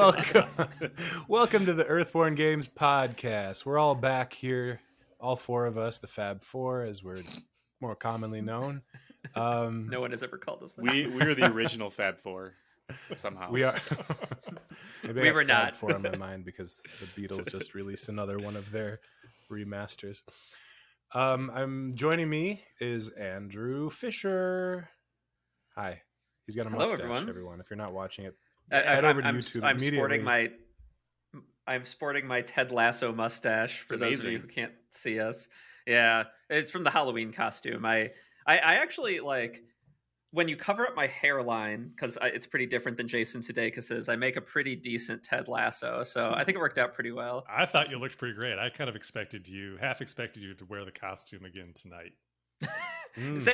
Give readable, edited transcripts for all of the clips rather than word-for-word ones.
Welcome, welcome to the Earthborne Games podcast. We're all back here, all four of us, the Fab Four, as we're more commonly known. No one has ever called us that. We are the original Fab Four, somehow. We are. Maybe We I have were Fab not. Four on my mind because the Beatles just released another one of their remasters. Joining me is Andrew Fisher. Hi. He's got a Hello, mustache, everyone. If you're not watching it, I'm, head over to I'm, YouTube I'm immediately. sporting my Ted Lasso mustache. For those of you amazing. who can't see us, yeah, it's from the Halloween costume. I actually like when you cover up my hairline because it's pretty different than Jason Sudeikis's. I make a pretty decent Ted Lasso, so I think it worked out pretty well. I thought you looked pretty great. I kind of half expected you to wear the costume again tonight.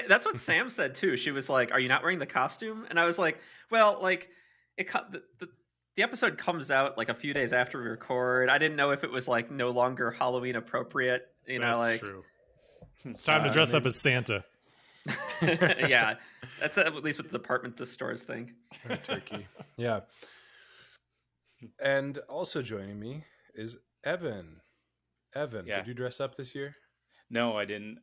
That's what Sam said too. She was like, "Are you not wearing the costume?" And I was like, "Well, like the episode comes out like a few days after we record. I didn't know if it was like no longer Halloween appropriate. That's true. It's time to dress up as Santa. Yeah, that's at least what the department stores think. Or turkey. Yeah. And also joining me is Evan. Evan, Yeah. did you dress up this year? No, I didn't.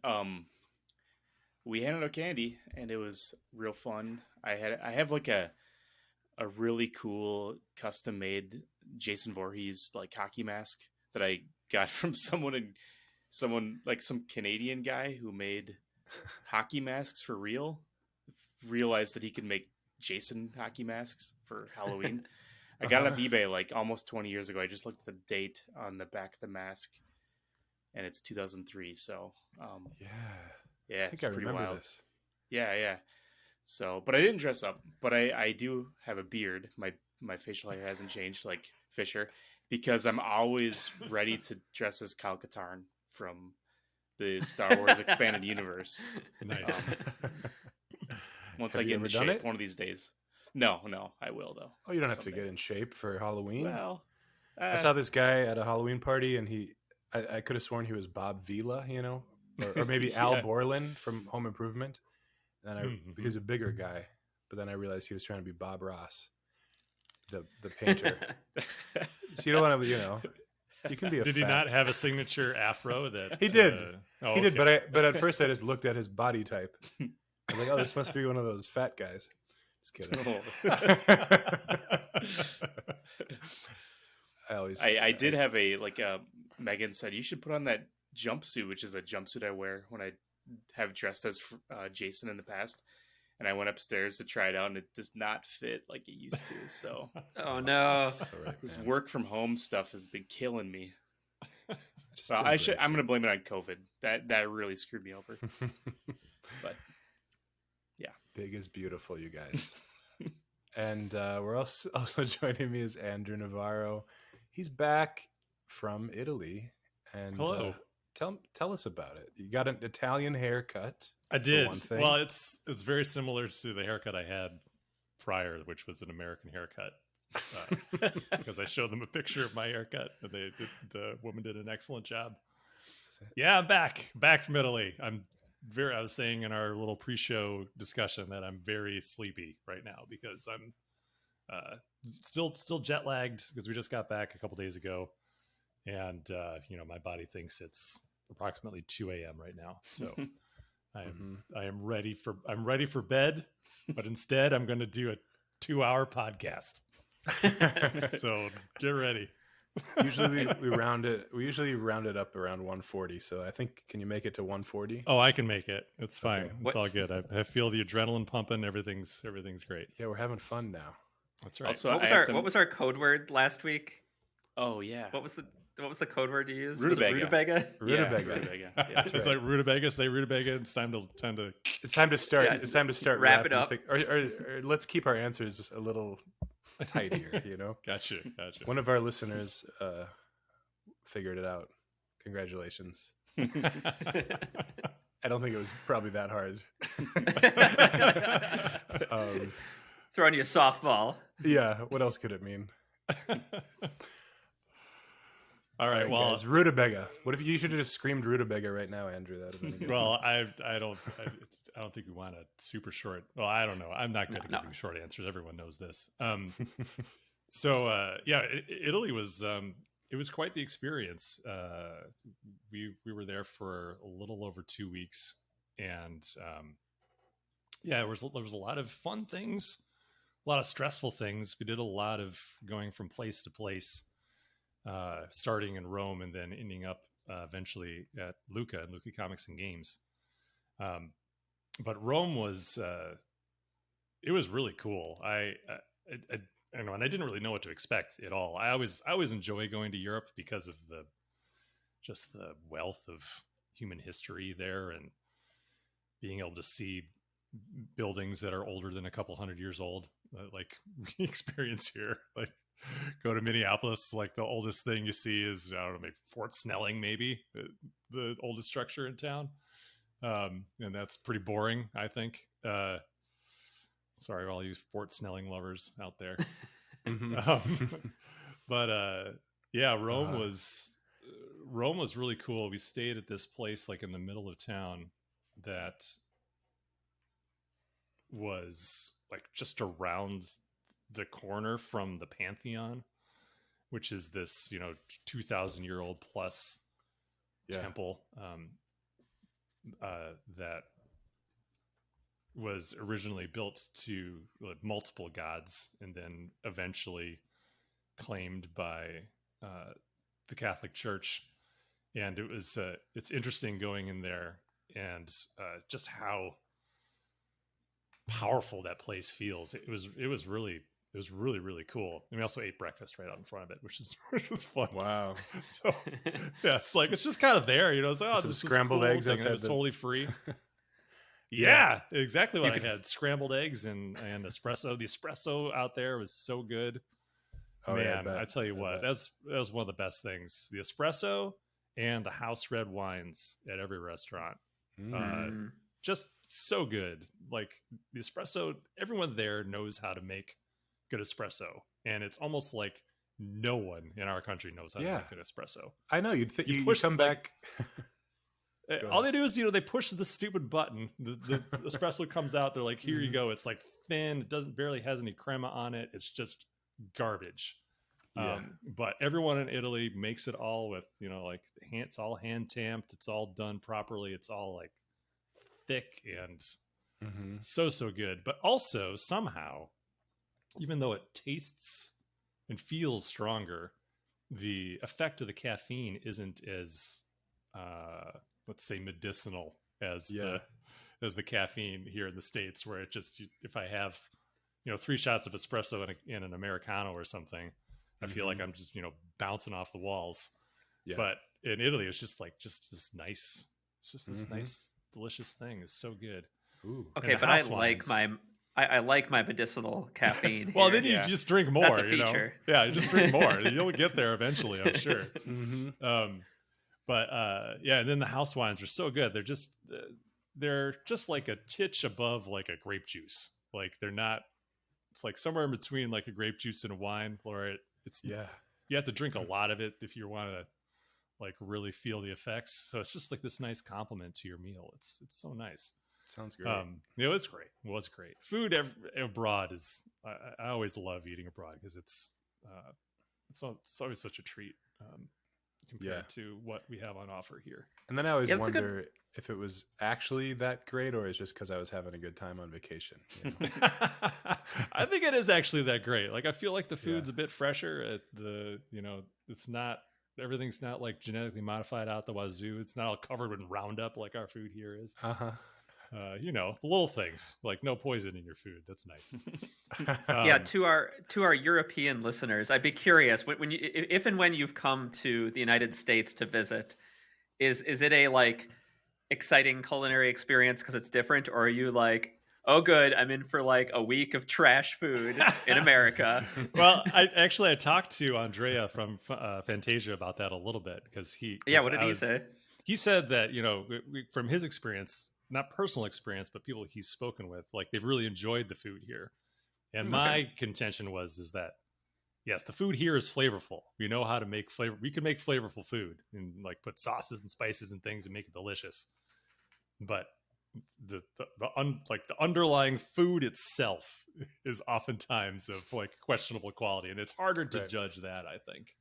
We handed out candy, and it was real fun. I have like a really cool custom made Jason Voorhees like hockey mask that I got from someone like some Canadian guy who made hockey masks for real. Realized that he could make Jason hockey masks for Halloween. I got it off eBay like almost 20 years ago. I just looked at the date on the back of the mask, and it's 2003. So, yeah, I think it's I pretty remember wild. this. Yeah. So, but I didn't dress up. But I do have a beard. My facial hair hasn't changed, like Fisher, because I'm always ready to dress as Kyle Katarn from the Star Wars Expanded Universe. Nice. Once Have I you get ever into done shape it? one of these days. No, I will though. Oh, you don't have to Someday. get in shape for Halloween? Well, I saw this guy at a Halloween party, and I could have sworn he was Bob Vila, or maybe Al Yeah. Borland from Home Improvement. And he was a bigger guy, but then I realized he was trying to be Bob Ross, the painter. So you don't want to, you can be a Did he fat- not have a signature afro that He did. Oh, He did, okay. but at first I just looked at his body type. I was like, oh, this must be one of those fat guys. Just kidding. I did have Megan said you should put on that jumpsuit, which is a jumpsuit I wear when I have dressed as Jason in the past. And I went upstairs to try it out, and it does not fit like it used to. So, Oh no! That's all right, this man. work from home stuff has been killing me. Just Well, embrace I'm it. going to blame it on COVID. That really screwed me over. But yeah, Big is beautiful, you guys. And we're also joining me is Andrew Navarro. He's back from Italy, and Hello. Tell us about it. You got an Italian haircut. I for did. one thing. Well, it's very similar to the haircut I had prior, which was an American haircut. Because I showed them a picture of my haircut, and the woman did an excellent job. Yeah, I'm back from Italy. I was saying in our little pre-show discussion that I'm very sleepy right now because I'm still jet lagged because we just got back a couple days ago, and my body thinks it's approximately 2 a.m. right now. So I am ready for bed, but instead I'm going to do a 2-hour podcast. So get ready. Usually we round it up around 140. So I think, can you make it to 140? Oh, I can make it. It's fine. Okay. It's all good. I feel the adrenaline pumping. Everything's great. Yeah, we're having fun now. That's right. also What was our code word last week? Oh yeah, What was the code word you used? Rutabaga. Rutabaga? Rutabaga. Yeah, That's It's right. like rutabaga. Say rutabaga. It's time to. It's time to start. Yeah, It's time to start. wrap it wrapping up. or let's keep our answers a little tighter. Gotcha. One of our listeners figured it out. Congratulations. I don't think it was probably that hard. Throwing you a softball. Yeah. What else could it mean? All right. Well, guys, rutabaga. What if you should have just screamed rutabaga right now, Andrew? That would have been good. well, I don't think we want a super short. Well, I don't know. I'm not good at giving short answers. Everyone knows this. So yeah, Italy was it was quite the experience. We were there for a little over 2 weeks, and yeah, there was a lot of fun things, a lot of stressful things. We did a lot of going from place to place, starting in Rome and then ending up eventually at Lucca Comics and Games. But Rome was it was really cool. I know, and I didn't really know what to expect at all. I always enjoy going to Europe because of the wealth of human history there, and being able to see buildings that are older than a couple hundred years old, like we experience here. Like, go to Minneapolis, like the oldest thing you see is, I don't know, maybe Fort Snelling, maybe the oldest structure in town, and that's pretty boring, I think. Sorry, all you Fort Snelling lovers out there. But yeah, Rome was really cool. We stayed at this place like in the middle of town that was like just around the corner from the Pantheon, which is this 2,000-year-old plus temple that was originally built to multiple gods and then eventually claimed by the Catholic Church. And it was it's interesting going in there and just how powerful that place feels. It was really cool. And we also ate breakfast right out in front of it, which was fun. Wow. So yeah, it's just kind of there, it's like, some this scrambled cool eggs thing, and outside it's totally free. Yeah. Yeah, exactly what I had. Scrambled eggs and espresso. The espresso out there was so good. Oh, man, yeah, I tell you what, that was one of the best things. The espresso and the house red wines at every restaurant. Just so good. Like the espresso, everyone there knows how to make good espresso, and it's almost like no one in our country knows how to make good espresso. I know. You push, come back. All they do is, they push the stupid button. The espresso comes out. They're like, here you go. It's like thin. It barely has any crema on it. It's just garbage. Yeah. But everyone in Italy makes it all with, like it's all hand tamped. It's all done properly. It's all like thick and so good. But also somehow, even though it tastes and feels stronger, the effect of the caffeine isn't as let's say medicinal as the caffeine here in the States, where it just, if I have 3 shots of espresso in an Americano or something, I feel like I'm just bouncing off the walls. But in Italy, it's just this nice, nice delicious thing. It's so good. Ooh. Okay, but I like my medicinal caffeine. Well, then you just drink more. That's a feature. Yeah, you just drink more. You'll get there eventually, I'm sure. But yeah, and then the house wines are so good. They're just like a titch above like a grape juice. Like they're not. It's like somewhere in between like a grape juice and a wine, or it's you have to drink a lot of it if you want to like really feel the effects. So it's just like this nice compliment to your meal. It's so nice. Sounds great. It was great. It was great. Food abroad is I always love eating abroad because it's always such a treat compared to what we have on offer here. And then I always wonder if it was actually that great, or it's just because I was having a good time on vacation. I think it is actually that great. Like I feel like the food's a bit fresher. At the it's not, everything's not like genetically modified out the wazoo. It's not all covered with Roundup like our food here is. The little things like no poison in your food. That's nice. Yeah, to our European listeners, I'd be curious if and when you've come to the United States to visit, is it a like exciting culinary experience because it's different, or are you like, oh good, I'm in for like a week of trash food in America? Well, I talked to Andrea from Fantasia about that a little bit because what did he say? He said that from his experience, not personal experience, but people he's spoken with, like they've really enjoyed the food here. And my contention is that yes, the food here is flavorful. We know how to make flavor. We can make flavorful food and like put sauces and spices and things and make it delicious. But like the underlying food itself is oftentimes of like questionable quality, and it's harder to judge that, I think,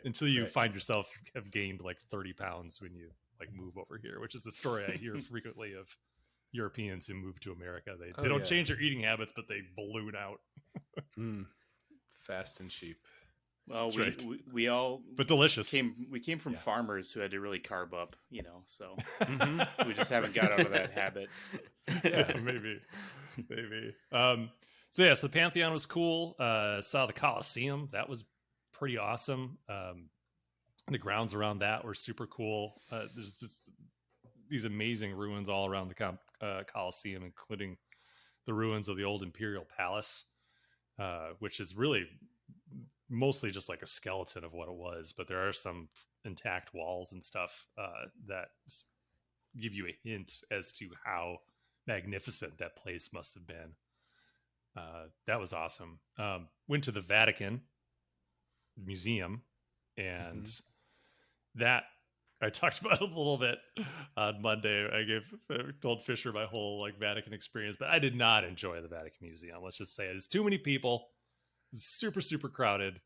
until you find yourself have gained like 30 pounds when you like move over here, which is a story I hear frequently of Europeans who move to America. They don't change their eating habits, but they balloon out. Fast and cheap. Well, we all but delicious. We came from farmers who had to really carb up, so we just haven't got out of that habit. Yeah, maybe. So the Pantheon was cool. Saw the Colosseum. That was pretty awesome. The grounds around that were super cool. There's just these amazing ruins all around the Colosseum, including the ruins of the old Imperial Palace, which is really mostly just like a skeleton of what it was, but there are some intact walls and stuff that give you a hint as to how magnificent that place must have been. That was awesome. Went to the Vatican Museum, and that I talked about it a little bit on Monday. I told Fisher my whole like Vatican experience, but I did not enjoy the Vatican Museum. Let's just say there's too many people. Super, super crowded.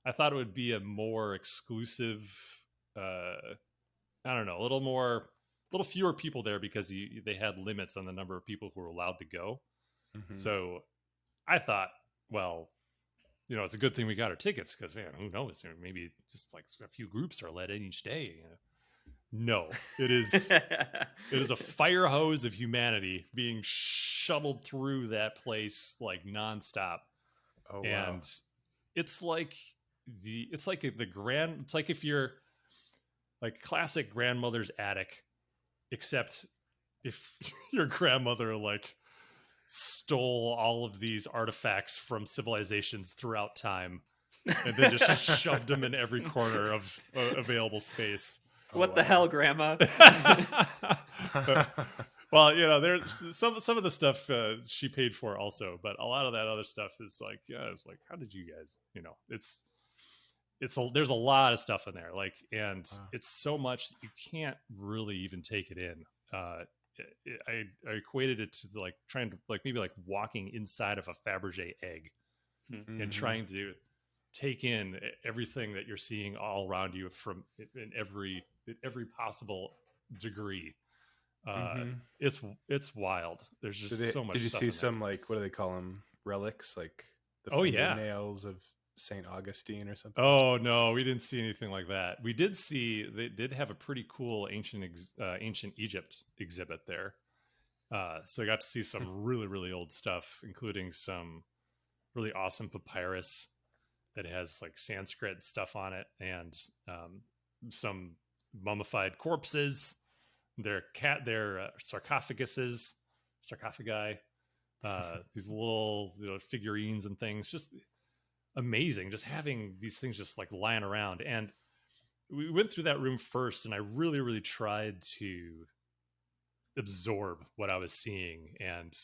I thought it would be a more exclusive, I don't know, a little fewer people there because they had limits on the number of people who were allowed to go. So I thought, well, it's a good thing we got our tickets because, man, who knows? Maybe just like a few groups are let in each day. No, it is a fire hose of humanity being shuttled through that place like nonstop. Oh, and wow. it's like if you're like classic grandmother's attic, except if your grandmother like stole all of these artifacts from civilizations throughout time and then just shoved them in every corner of available space. What the hell, Grandma? Well, there's some of the stuff she paid for also, but a lot of that other stuff is like, it's like, how did you guys, there's a lot of stuff in there, like, and it's so much that you can't really even take it in. I equated it to like trying to like maybe like walking inside of a Fabergé egg and trying to take in everything that you're seeing all around you from in every possible degree. It's wild. There's just so much. Did you stuff see in some like, what do they call them, relics, like the nails of Saint Augustine or something? Oh no, we didn't see anything like that. We did see they did have a pretty cool ancient Egypt exhibit there. So I got to see some really, really old stuff, including some really awesome papyrus that has like Sanskrit stuff on it, and some mummified corpses. Their sarcophagi, these little figurines and things, just amazing. Just having these things just like lying around. And we went through that room first, and I really, really tried to absorb what I was seeing and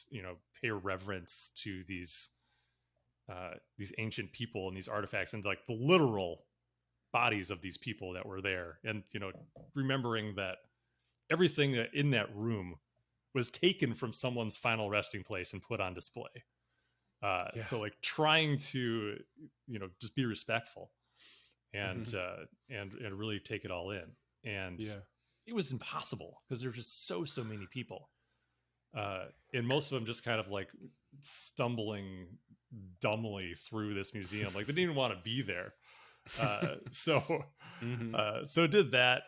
pay reverence to these ancient people and these artifacts and like the literal bodies of these people that were there, and remembering that everything in that room was taken from someone's final resting place and put on display. So like trying to just be respectful and really take it all in, and it was impossible because there were just so many people, and most of them just kind of like stumbling dumbly through this museum, like they didn't even want to be there. So did that.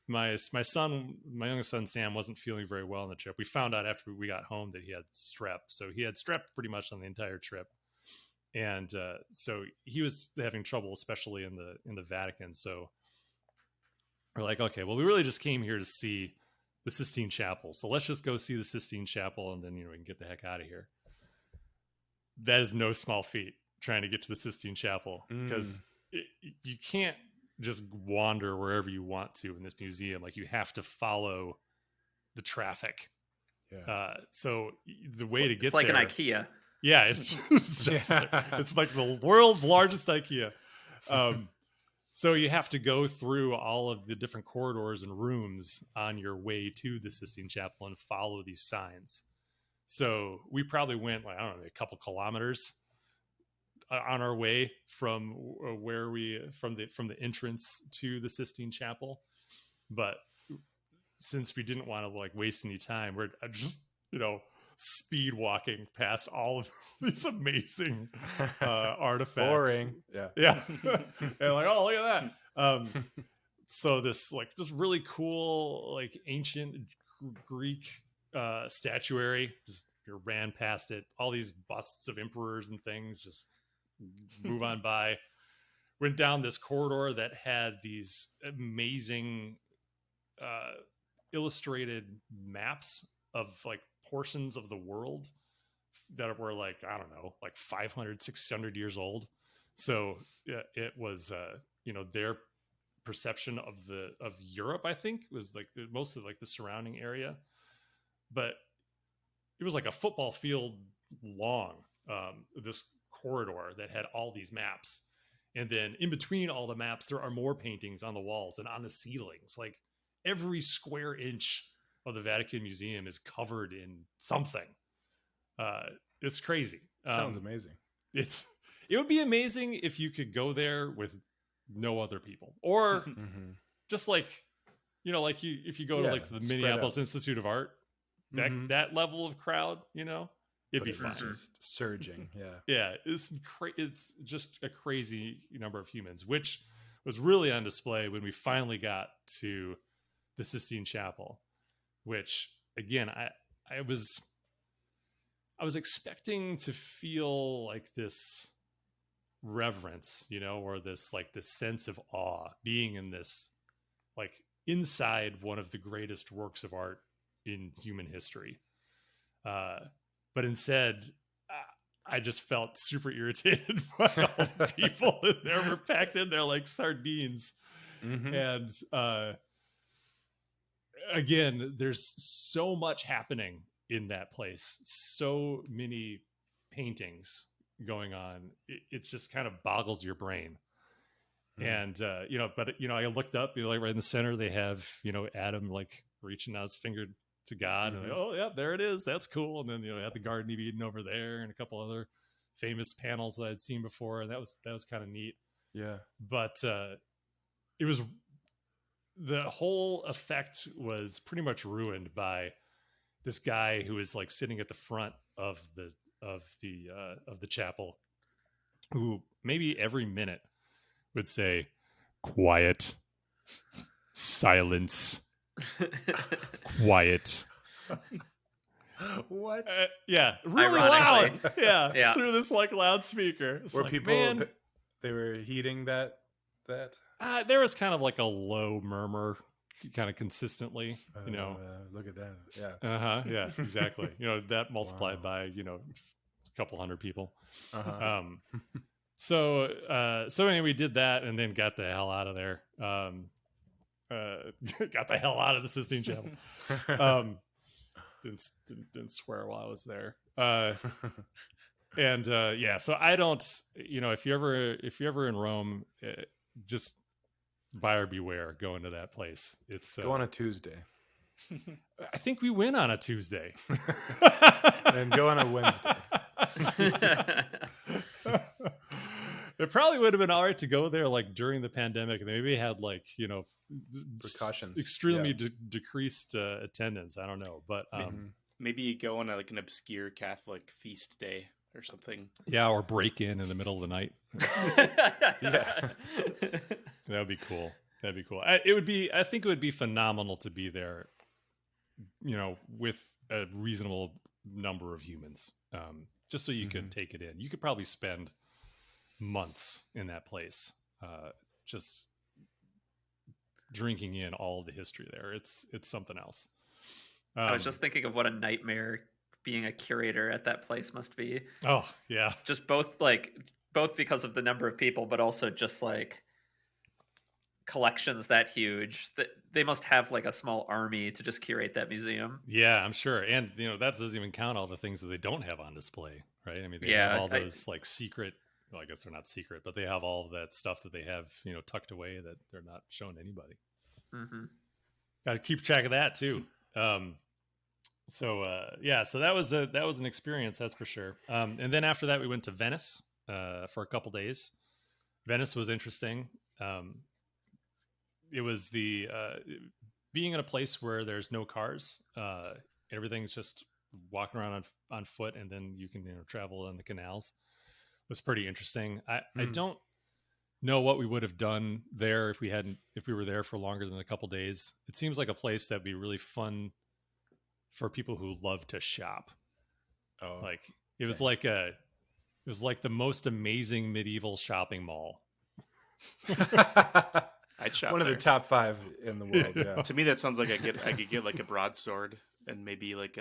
My youngest son Sam wasn't feeling very well on the trip. We found out after we got home that he had strep. So he had strep pretty much on the entire trip, and so he was having trouble, especially in the Vatican. So we're like, okay, well, we really just came here to see the Sistine Chapel, so let's just go see the Sistine Chapel, and then we can get the heck out of here. That is no small feat, trying to get to the Sistine Chapel, because you can't just wander wherever you want to in this museum. Like, you have to follow the traffic. So the way to get there, it's like an IKEA. Yeah, it's just it's like the world's largest IKEA. So you have to go through all of the different corridors and rooms on your way to the Sistine Chapel and follow these signs. So we probably went, like, I don't know, a couple kilometers on our way from from the entrance to the Sistine Chapel. But since we didn't want to like waste any time, we're just, speed walking past all of these amazing artifacts. Boring. Yeah. And like, oh, look at that. So this really cool, like, ancient Greek statuary, just ran past it. All these busts of emperors and things just move on by. Went down this corridor that had these amazing illustrated maps of like portions of the world that were like, I don't know, like 500, 600 years old. So it was, their perception of Europe, I think, was like mostly like the surrounding area. But it was like a football field long, this corridor that had all these maps. And then in between all the maps, there are more paintings on the walls and on the ceilings. Like every square inch of the Vatican Museum is covered in something. It's crazy. Sounds amazing. It would be amazing if you could go there with no other people, or just like, if you go to like the Minneapolis Institute of Art, that level of crowd, it'd be fun. Just surging. Yeah. It's just a crazy number of humans, which was really on display when we finally got to the Sistine Chapel, which again, I was expecting to feel like this reverence, or this sense of awe, being in this, like, inside one of the greatest works of art in human history. But instead, I just felt super irritated by all the people in there were packed in there like sardines. And again, there's so much happening in that place. So many paintings going on. It just kind of boggles your brain. And, I looked up, like right in the center, they have, Adam like reaching out his finger to God. And like, oh yeah, there it is. That's cool. And then, had the Garden of Eden over there and a couple other famous panels that I'd seen before. And that was kind of neat. Yeah. But it was, the whole effect was pretty much ruined by this guy who is like sitting at the front of the chapel, who maybe every minute would say, quiet, silence, quiet. What? Yeah, really loud. Yeah, through this like loudspeaker. It's were like, people? Man, they were heeding that. There was kind of like a low murmur, kind of consistently. Look at that. Yeah. Yeah. Exactly. That multiplied by a couple hundred people. So anyway, we did that and then got the hell out of there. Got the hell out of the Sistine Chapel. Didn't swear while I was there. And so I don't, if you're ever in Rome, just buyer beware going to that place. It's go on a Tuesday. I think we went on a Tuesday. And go on a Wednesday. It probably would have been all right to go there like during the pandemic, and they maybe had like precautions, extremely decreased attendance. I don't know, but maybe you go on like an obscure Catholic feast day or something. Yeah, or break in the middle of the night. Yeah, that would be cool. I think it would be phenomenal to be there, with a reasonable number of humans, just so you could take it in. You could probably spend months in that place, just drinking in all the history there. It's something else. I was just thinking of what a nightmare being a curator at that place must be. Oh yeah, just both because of the number of people, but also just like collections that huge that they must have like a small army to just curate that museum. Yeah, I'm sure. And that doesn't even count all the things that they don't have on display, right? I mean, they have all those like secret well, I guess they're not secret, but they have all of that stuff that they have, tucked away that they're not showing anybody. Mm-hmm. Got to keep track of that too. So that was an experience, that's for sure. And then after that, we went to Venice for a couple days. Venice was interesting. It was the being in a place where there's no cars. Everything's just walking around on foot, and then you can travel on the canals. It was pretty interesting. I don't know what we would have done there if we were there for longer than a couple days. It seems like a place that'd be really fun for people who love to shop. Oh, like it was like the most amazing medieval shopping mall. I'd shop one of the there. top 5 in the world. Yeah. To me, that sounds like I could get like a broadsword and maybe like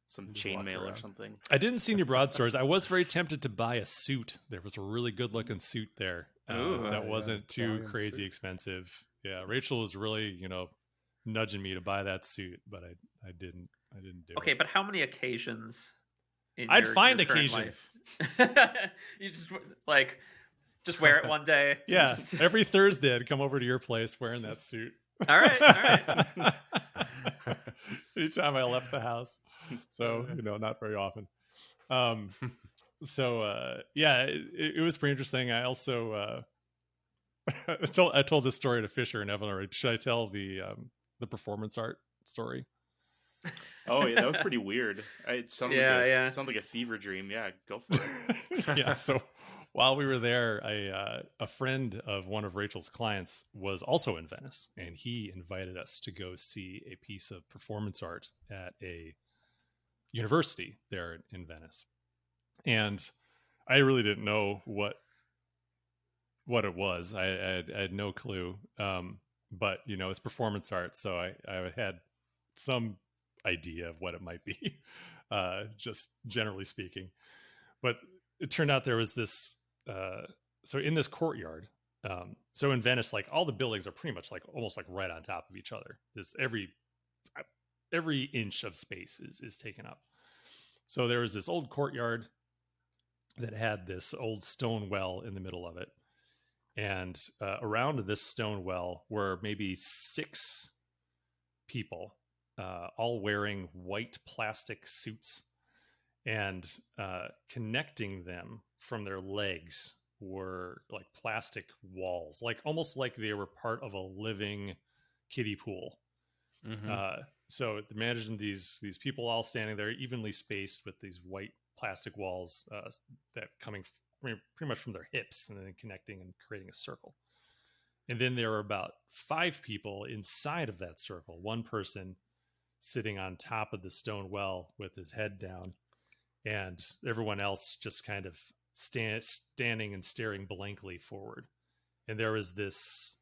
some Just walk chainmail or around. something. I didn't see any broadswords. I was very tempted to buy a suit. There was a really good looking suit there Ooh. that wasn't too Italian crazy suit. expensive. Yeah, Rachel was really nudging me to buy that suit, but I didn't do Okay, it. but how many occasions? I'd your find current occasions. life? You just wear it one day. Yeah, every Thursday I'd come over to your place wearing that suit. All right. Anytime I left the house. So, not very often. It was pretty interesting. I also I told this story to Fisher and Evan already. Should I tell the performance art story? Oh yeah, that was pretty weird. It sounded it sounded like a fever dream. Yeah, go for it. Yeah. So while we were there, a friend of one of Rachel's clients was also in Venice, and he invited us to go see a piece of performance art at a university there in Venice. And I really didn't know what it was. I had no clue. But it's performance art, so I had some idea of what it might be, just generally speaking. But it turned out there was this. So in this courtyard, so in Venice, like all the buildings are pretty much like almost like right on top of each other. There's every inch of space is taken up. So there was this old courtyard that had this old stone well in the middle of it. And around this stone well were maybe 6 people, all wearing white plastic suits. And connecting them from their legs were like plastic walls, like almost like they were part of a living kiddie pool. Mm-hmm. So imagine these people all standing there, evenly spaced, with these white plastic walls that coming pretty much from their hips, and then connecting and creating a circle. And then there were about 5 people inside of that circle. One person sitting on top of the stone well with his head down, and everyone else just kind of standing and staring blankly forward. And there was this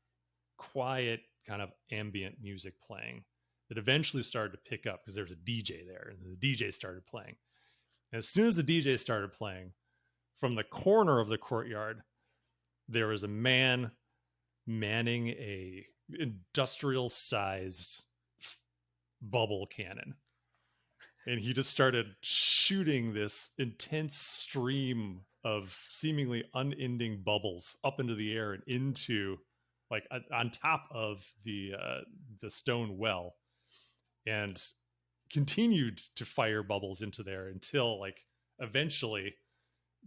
quiet kind of ambient music playing that eventually started to pick up because there was a DJ there, and the DJ started playing. And as soon as the DJ started playing, from the corner of the courtyard, there was a man manning a industrial-sized bubble cannon. And he just started shooting this intense stream of seemingly unending bubbles up into the air and into, like, on top of the stone well, and continued to fire bubbles into there until, like, eventually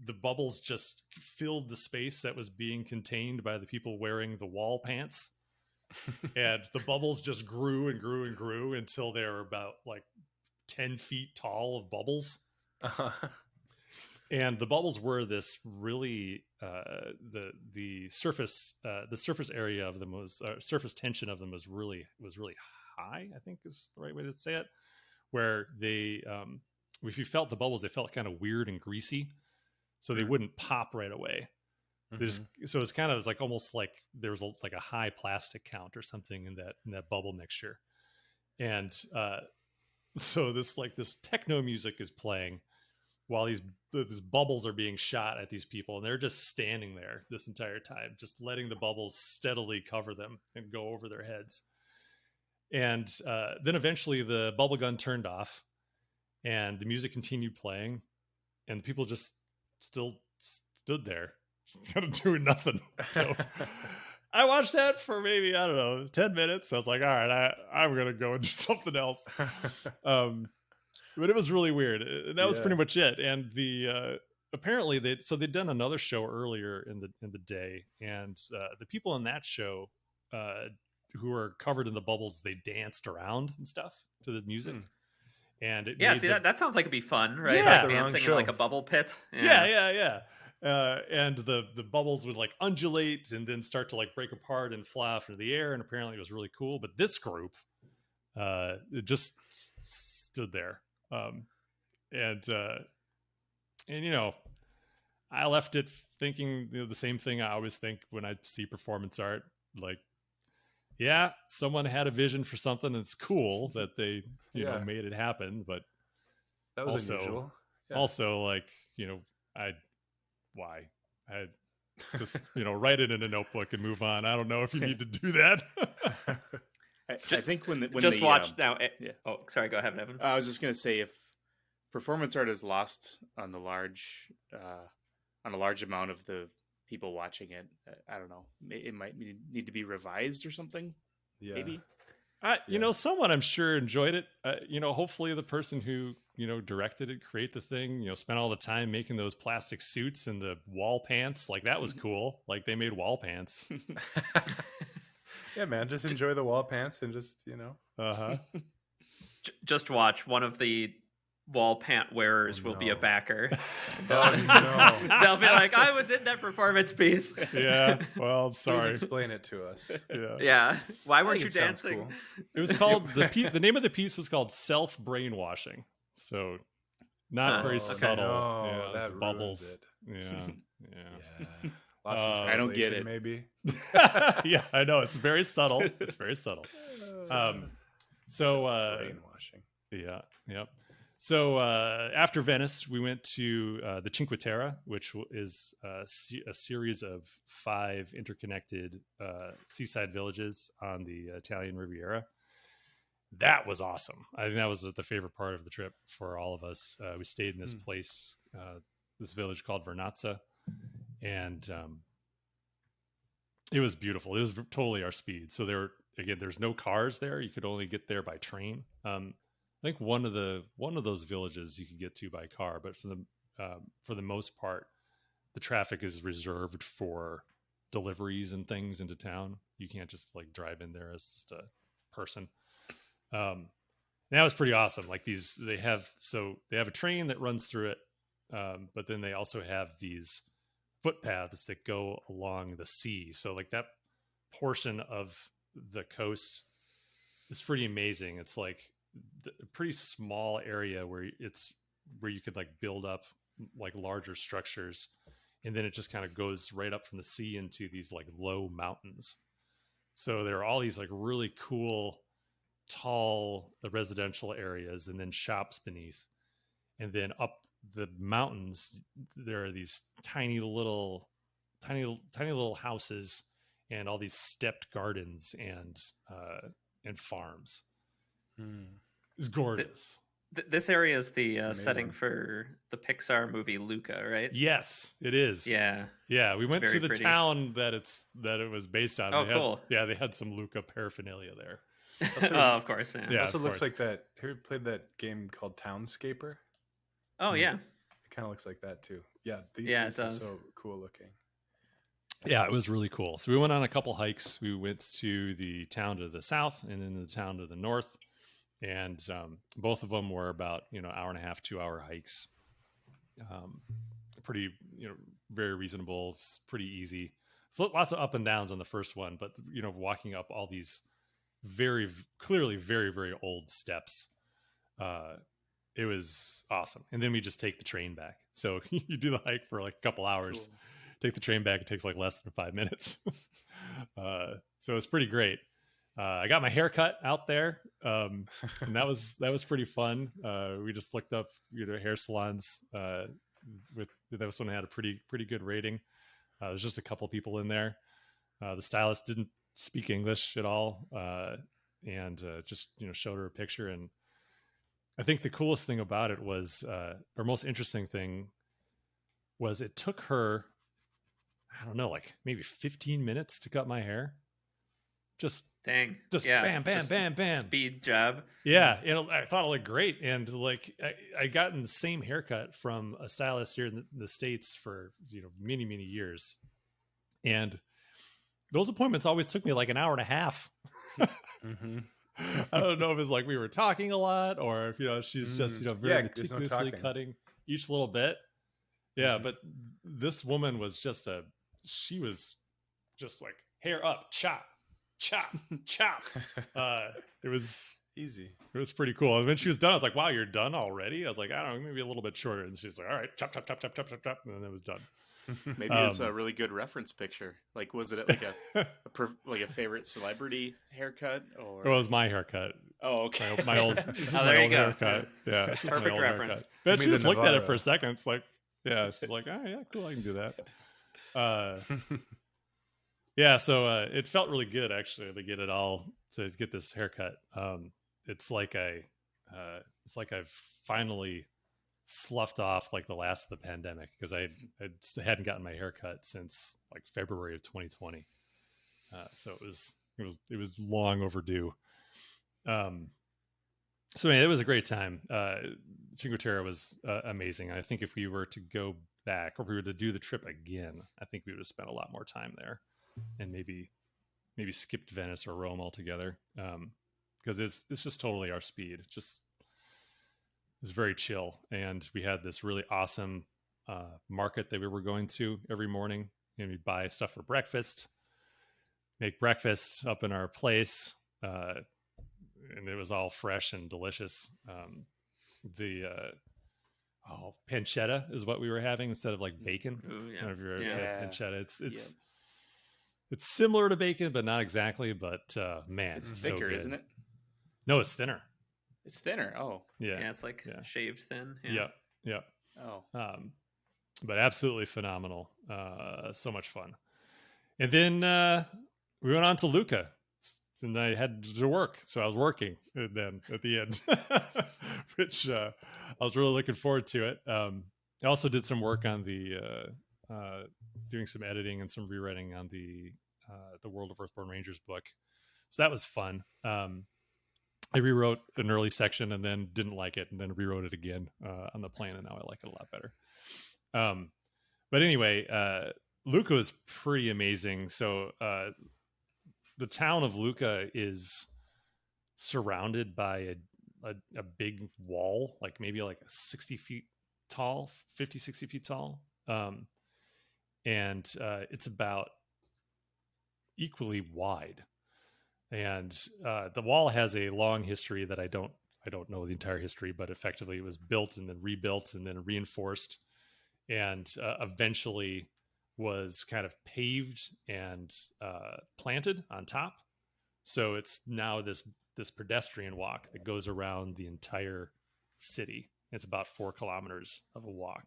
the bubbles just filled the space that was being contained by the people wearing the wall pants. And the bubbles just grew and grew and grew until they were about like 10 feet tall of bubbles. And the bubbles were this really the surface area of them was surface tension of them was really high, I think is the right way to say it, where they if you felt the bubbles, they felt kind of weird and greasy, so they wouldn't pop right away. Mm-hmm. So it's like almost like there was a high plastic count or something in that bubble mixture. And so this techno music is playing while these bubbles are being shot at these people, and they're just standing there this entire time, just letting the bubbles steadily cover them and go over their heads. And then eventually the bubble gun turned off, and the music continued playing, and the people just still stood there, just kind of doing nothing. So I watched that for maybe, I don't know, 10 minutes. I was like, all right, I'm going to go and do something else. But it was really weird. And that was pretty much it. And the apparently they'd done another show earlier in the day, and the people in that show who were covered in the bubbles, they danced around and stuff to the music. And it that sounds like it'd be fun, right? Yeah. Like dancing in like a bubble pit. Yeah. And the bubbles would like undulate and then start to like break apart and fly off into the air. And apparently it was really cool. But this group, it just stood there. And you know, I left it thinking, you know, the same thing I always think when I see performance art. Like, yeah, someone had a vision for something that's cool that they, you know, made it happen. But that was unusual. Yeah. Also, like, you know, I just, you know, write it in a notebook and move on. I don't know if you need to do that. I think when just watch now. Oh, sorry. Go ahead, Evan. I was just gonna say, if performance art is lost on the large, on a large amount of the people watching it, I don't know. It might need to be revised or something. Yeah. Maybe. You know, someone I'm sure enjoyed it. You know, hopefully the person who, you know, directed it, create the thing, you know, spent all the time making those plastic suits and the wall pants. Like, that was cool. Like, they made wall pants. Yeah, man, just enjoy the wall pants and just, you know. Just watch. One of the wall pant wearers will be a backer. Oh, no. They'll be like, I was in that performance piece. Yeah, well, I'm sorry. Please explain it to us. Yeah. Why weren't you dancing? Cool. It was called, the name of the piece was called Self-Brainwashing. So not very subtle. No, yeah, that bubbles. It. Yeah. Lots of I don't get it. Maybe. Yeah, I know. It's very subtle. It's very subtle. Brainwashing. Yeah. So after Venice, we went to the Cinque Terre, which is a series of 5 interconnected seaside villages on the Italian Riviera. That was awesome. I think that was the favorite part of the trip for all of us. We stayed in this place, this village called Vernazza, and it was beautiful. It was totally our speed. So there's no cars there. You could only get there by train. I think one of those villages you could get to by car, but for the most part, the traffic is reserved for deliveries and things into town. You can't just like drive in there as just a person. That was pretty awesome. Like they have a train that runs through it, but then they also have these footpaths that go along the sea. So like that portion of the coast is pretty amazing. It's like a pretty small area where you could like build up like larger structures, and then it just kind of goes right up from the sea into these like low mountains. So there are all these like really cool tall residential areas and then shops beneath, and then up the mountains there are these tiny little houses and all these stepped gardens and farms. It's gorgeous. This area is the setting for the Pixar movie Lucca, right? Yes, it is. Yeah. We went to the pretty. Town that it was based on. Cool. They had some Lucca paraphernalia there. Of course. Yeah. It also looks like that. Have you played that game called Townscaper? Oh yeah. It kind of looks like that too. Yeah. It does. Is so cool looking. Yeah, it was really cool. So we went on a couple hikes. We went to the town to the south and then the town to the north. And both of them were about, hour and a half, 2 hour hikes. Pretty, very reasonable, pretty easy. So lots of up and downs on the first one, but, walking up all these very clearly very, very old steps. It was awesome. And then we just take the train back. So you do the hike for like a couple hours, cool. Take the train back. It takes like less than 5 minutes. So it's pretty great. I got my hair cut out there, and that was pretty fun. We just looked up, hair salons. This one had a pretty good rating. There's just a couple people in there. The stylist didn't speak English at all, and just showed her a picture. And I think the coolest thing about it was, or most interesting thing was, it took her I don't know, like maybe 15 minutes to cut my hair. Just Dang. bam, bam, just bam, bam. Speed job. Yeah, and I thought it looked great, and like I gotten the same haircut from a stylist here in the States for many years, and those appointments always took me like an hour and a half. Mm-hmm. I don't know if it's like we were talking a lot, or if she's just very meticulously cutting each little bit. Yeah, but this woman was she was just like hair up, chop, chop, chop. It was easy. It was pretty cool. And when she was done, I was like, "Wow, you're done already?" I was like, "I don't know, maybe a little bit shorter." And she's like, "All right, chop, chop, chop, chop, chop, chop, chop," and then it was done. Maybe it was a really good reference picture. Like, was it like a favorite celebrity haircut, or it was my haircut? Oh, okay. My old, there you go. haircut. Yeah, it's just my Perfect old reference. haircut. But she just looked at it Navarro. for a second. It's like, yeah, she's like, "Oh yeah, cool, I can do that." Yeah, so it felt really good actually to get this haircut. It's like I've finally sloughed off like the last of the pandemic, because I hadn't gotten my haircut since like February of 2020. So it was long overdue. So anyway, it was a great time. Cinque Terre was amazing. I think if we were to go back, or if we were to do the trip again, I think we would have spent a lot more time there, and maybe skipped Venice or Rome altogether, because it's just totally our speed. It's very chill, and we had this really awesome market that we were going to every morning, and we'd buy stuff for breakfast, make breakfast up in our place, and it was all fresh and delicious. Pancetta is what we were having instead of like bacon. Ooh, yeah. Whenever you're Yeah. pancetta, it's similar to bacon, but not exactly. But man, It's so thicker, good. isn't it? No, it's thinner. It's thinner. Oh, Yeah, It's like shaved thin. yeah. oh. But absolutely phenomenal. So much fun. And then we went on to Lucca, and I had to work, so I was working. And then at the end, which I was really looking forward to it. I also did some work on doing some editing and some rewriting on the World of Earthborne Rangers book, so that was fun. I rewrote an early section and then didn't like it, and then rewrote it again on the plan, and now I like it a lot better. But anyway, Lucca was pretty amazing. So the town of Lucca is surrounded by a big wall, like maybe like 60 feet tall, 50, 60 feet tall. And it's about equally wide. And the wall has a long history that I don't know the entire history, but effectively it was built and then rebuilt and then reinforced, and eventually was kind of paved and planted on top. So it's now this pedestrian walk that goes around the entire city. It's about 4 kilometers of a walk.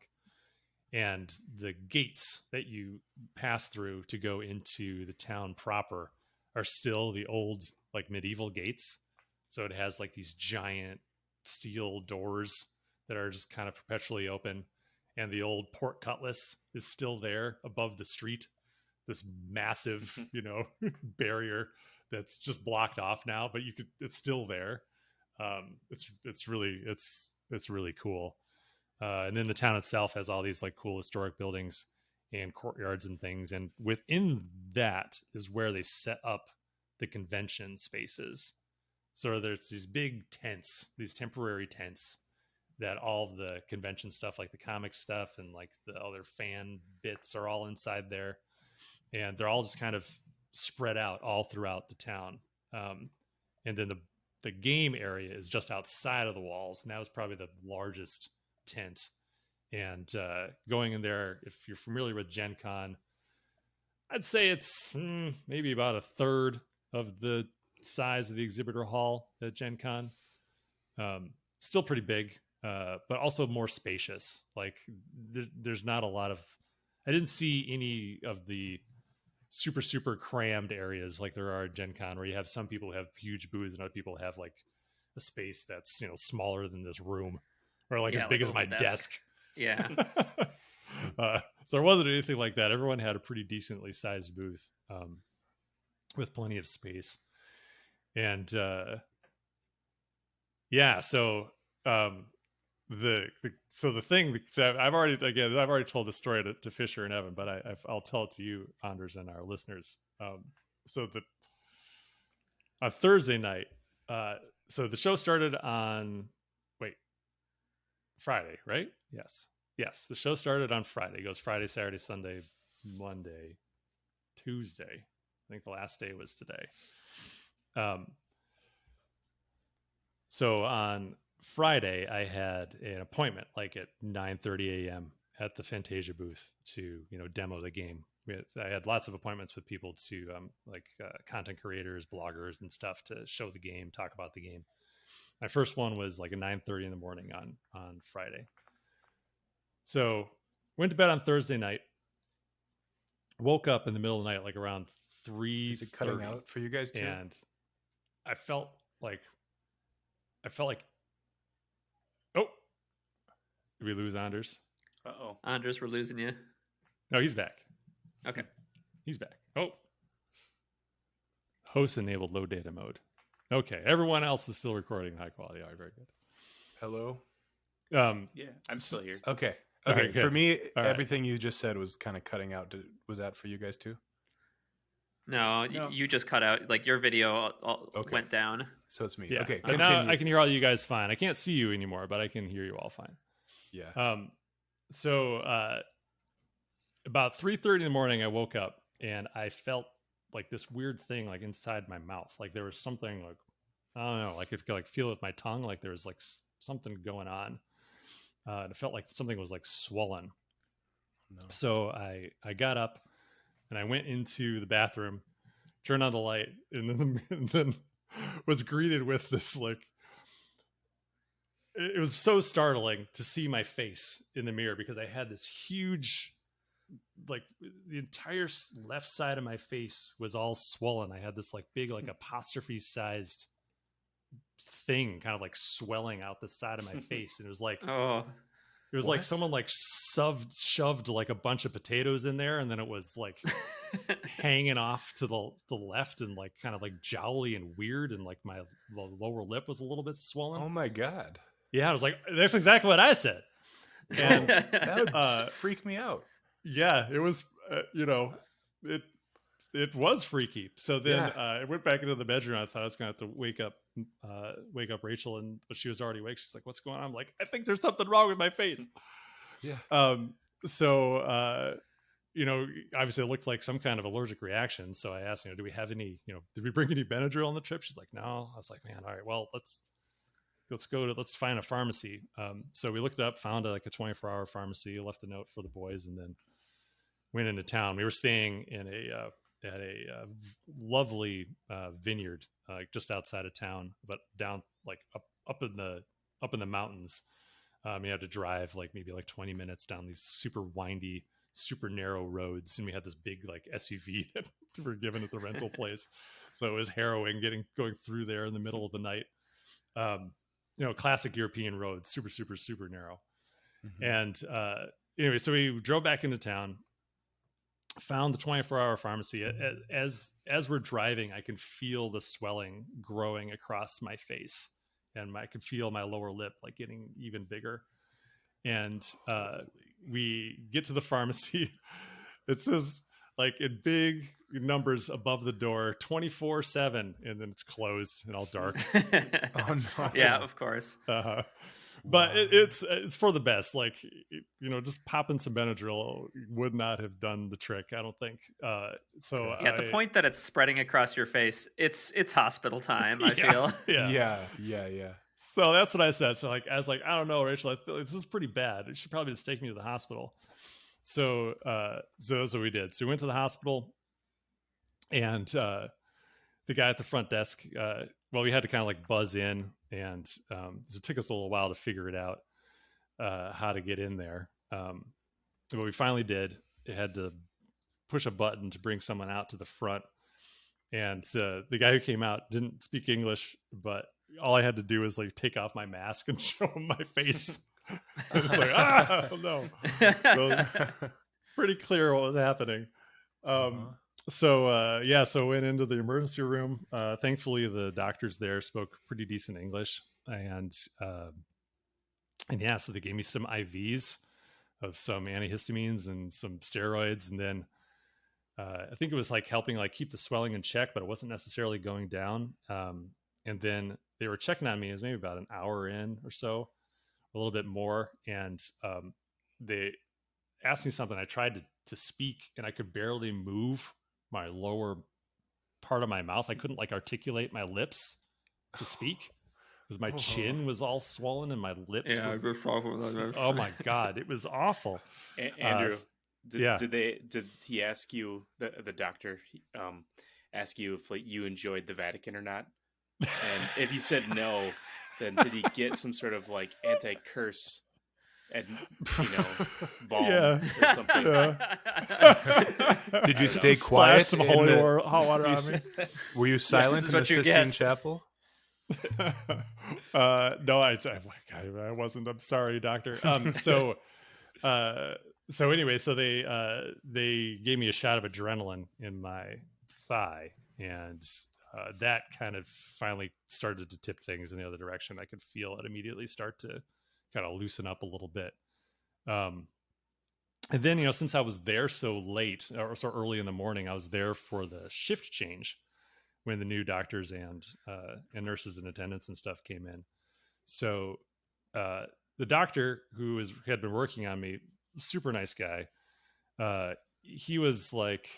And the gates that you pass through to go into the town proper are still the old like medieval gates. So it has like these giant steel doors that are just kind of perpetually open. And the old port cutlass is still there above the street. This massive, barrier that's just blocked off now, but it's still there. It's really cool. And then the town itself has all these like cool historic buildings and courtyards and things. And within that is where they set up the convention spaces. So there's these big tents, these temporary tents, that all the convention stuff, like the comic stuff and like the other fan bits, are all inside there. And they're all just kind of spread out all throughout the town. And then the game area is just outside of the walls. And that was probably the largest tent. And going in there, if you're familiar with Gen Con, I'd say it's maybe about a third of the size of the exhibitor hall at Gen Con. Still pretty big, but also more spacious. Like there's not a lot of, I didn't see any of the super crammed areas like there are at Gen Con, where you have some people who have huge booths and other people have like a space that's smaller than this room, or like as big like as my desk. Yeah. So there wasn't anything like that. Everyone had a pretty decently sized booth with plenty of space. And yeah, so the thing, so I've already told the story to Fisher and Evan, but I'll tell it to you, Anders, and our listeners. So on Thursday night, so the show started on Friday, right? Yes, the show started on Friday. It goes Friday, Saturday, Sunday, Monday, Tuesday. I think the last day was today. So on Friday, I had an appointment like at 9:30 a.m. at the Fantasia booth to demo the game. I had lots of appointments with people to content creators, bloggers, and stuff to show the game, talk about the game. My first one was like at 9:30 in the morning on Friday. So went to bed on Thursday night. Woke up in the middle of the night, like around 3:30. Is it cutting out for you guys too? And I felt like, oh, did we lose Anders? Uh-oh. Anders, we're losing you. No, he's back. Okay. He's back. Oh. Host enabled low data mode. Okay. Everyone else is still recording high quality. All right, very good. Hello? Yeah, I'm still here. Okay. All Okay. right, good. For me, All right. everything you just said was kind of cutting out. Was that for you guys too? No, No. you just cut out. Like your video Okay. went down. So it's me. Yeah. Okay. But now Continue. I can hear all you guys fine. I can't see you anymore, but I can hear you all fine. Yeah. So about 3:30 in the morning, I woke up and I felt like this weird thing like inside my mouth. Like there was something like, I don't know, like I could like feel it with my tongue. Like there was like something going on. And it felt like something was like swollen. No. So I got up and I went into the bathroom, turned on the light, and then was greeted with this like, it was so startling to see my face in the mirror because I had this huge, like the entire left side of my face was all swollen. I had this like big like apostrophe sized thing kind of like swelling out the side of my face, and it was like Oh, it was like someone like shoved like a bunch of potatoes in there, and then it was like hanging off to the left and like kind of like jowly and weird, and like the lower lip was a little bit swollen. Oh my God. Yeah, I was like, that's exactly what I said. And That would freak me out. yeah, it was it was freaky. So then I went back into the bedroom. I thought I was gonna have to wake up Rachel, but she was already awake. She's like, what's going on? I'm like, I think there's something wrong with my face. Yeah. So obviously it looked like some kind of allergic reaction. So I asked, do we have any, did we bring any Benadryl on the trip? She's like, no. I was like, man, all right, well, let's find a pharmacy. So we looked it up, found a 24-hour pharmacy, left a note for the boys, and then went into town. We were staying in at a lovely vineyard just outside of town, but down like up in the mountains. You had to drive maybe 20 minutes down these super windy, super narrow roads, and we had this big SUV that we were given at the rental place. So it was harrowing going through there in the middle of the night. Classic European roads, super, super, super narrow. Mm-hmm. And anyway, so we drove back into town, found the 24-hour pharmacy. As we're driving, I can feel the swelling growing across my face, and I could feel my lower lip getting even bigger. And we get to the pharmacy. It says in big numbers above the door, 24/7, and then it's closed and all dark. Oh, no. Yeah, of course. But Wow. it's for the best. Just popping some Benadryl would not have done the trick, I don't think. So at the point that it's spreading across your face, it's hospital time. I feel. Yeah. So that's what I said. So I was like, I don't know, Rachel, I feel this is pretty bad. You should probably just take me to the hospital. So that's what we did. So we went to the hospital, and the guy at the front desk, we had to kind of buzz in, and so it took us a little while to figure it out, how to get in there. But we finally did. It had to push a button to bring someone out to the front. And the guy who came out didn't speak English, but all I had to do was take off my mask and show him my face. It's like, no. So, pretty clear what was happening. So went into the emergency room. Thankfully, the doctors there spoke pretty decent English, and so they gave me some IVs of some antihistamines and some steroids, and then I think it was like helping like keep the swelling in check, but it wasn't necessarily going down. And then they were checking on me. It was maybe about an hour in or so, a little bit more, and they asked me something. I tried to speak, and I could barely move my lower part of my mouth. I couldn't like articulate my lips to speak because my chin was all swollen and my lips. Yeah, oh my God, it was awful. Andrew, did he ask you, the doctor ask you if like you enjoyed the Vatican or not? And if you said no, then did he get some sort of like anti-curse and balm or something? Did you stay quiet? Some holy hot water on me. Were you silent in the Sistine Chapel? No, I wasn't. I'm sorry, doctor. So anyway, so they gave me a shot of adrenaline in my thigh, and that kind of finally started to tip things in the other direction. I could feel it immediately start to kind of loosen up a little bit. And then, since I was there so late or so early in the morning, I was there for the shift change when the new doctors and nurses and attendants and stuff came in. So the doctor who had been working on me, super nice guy. He was like,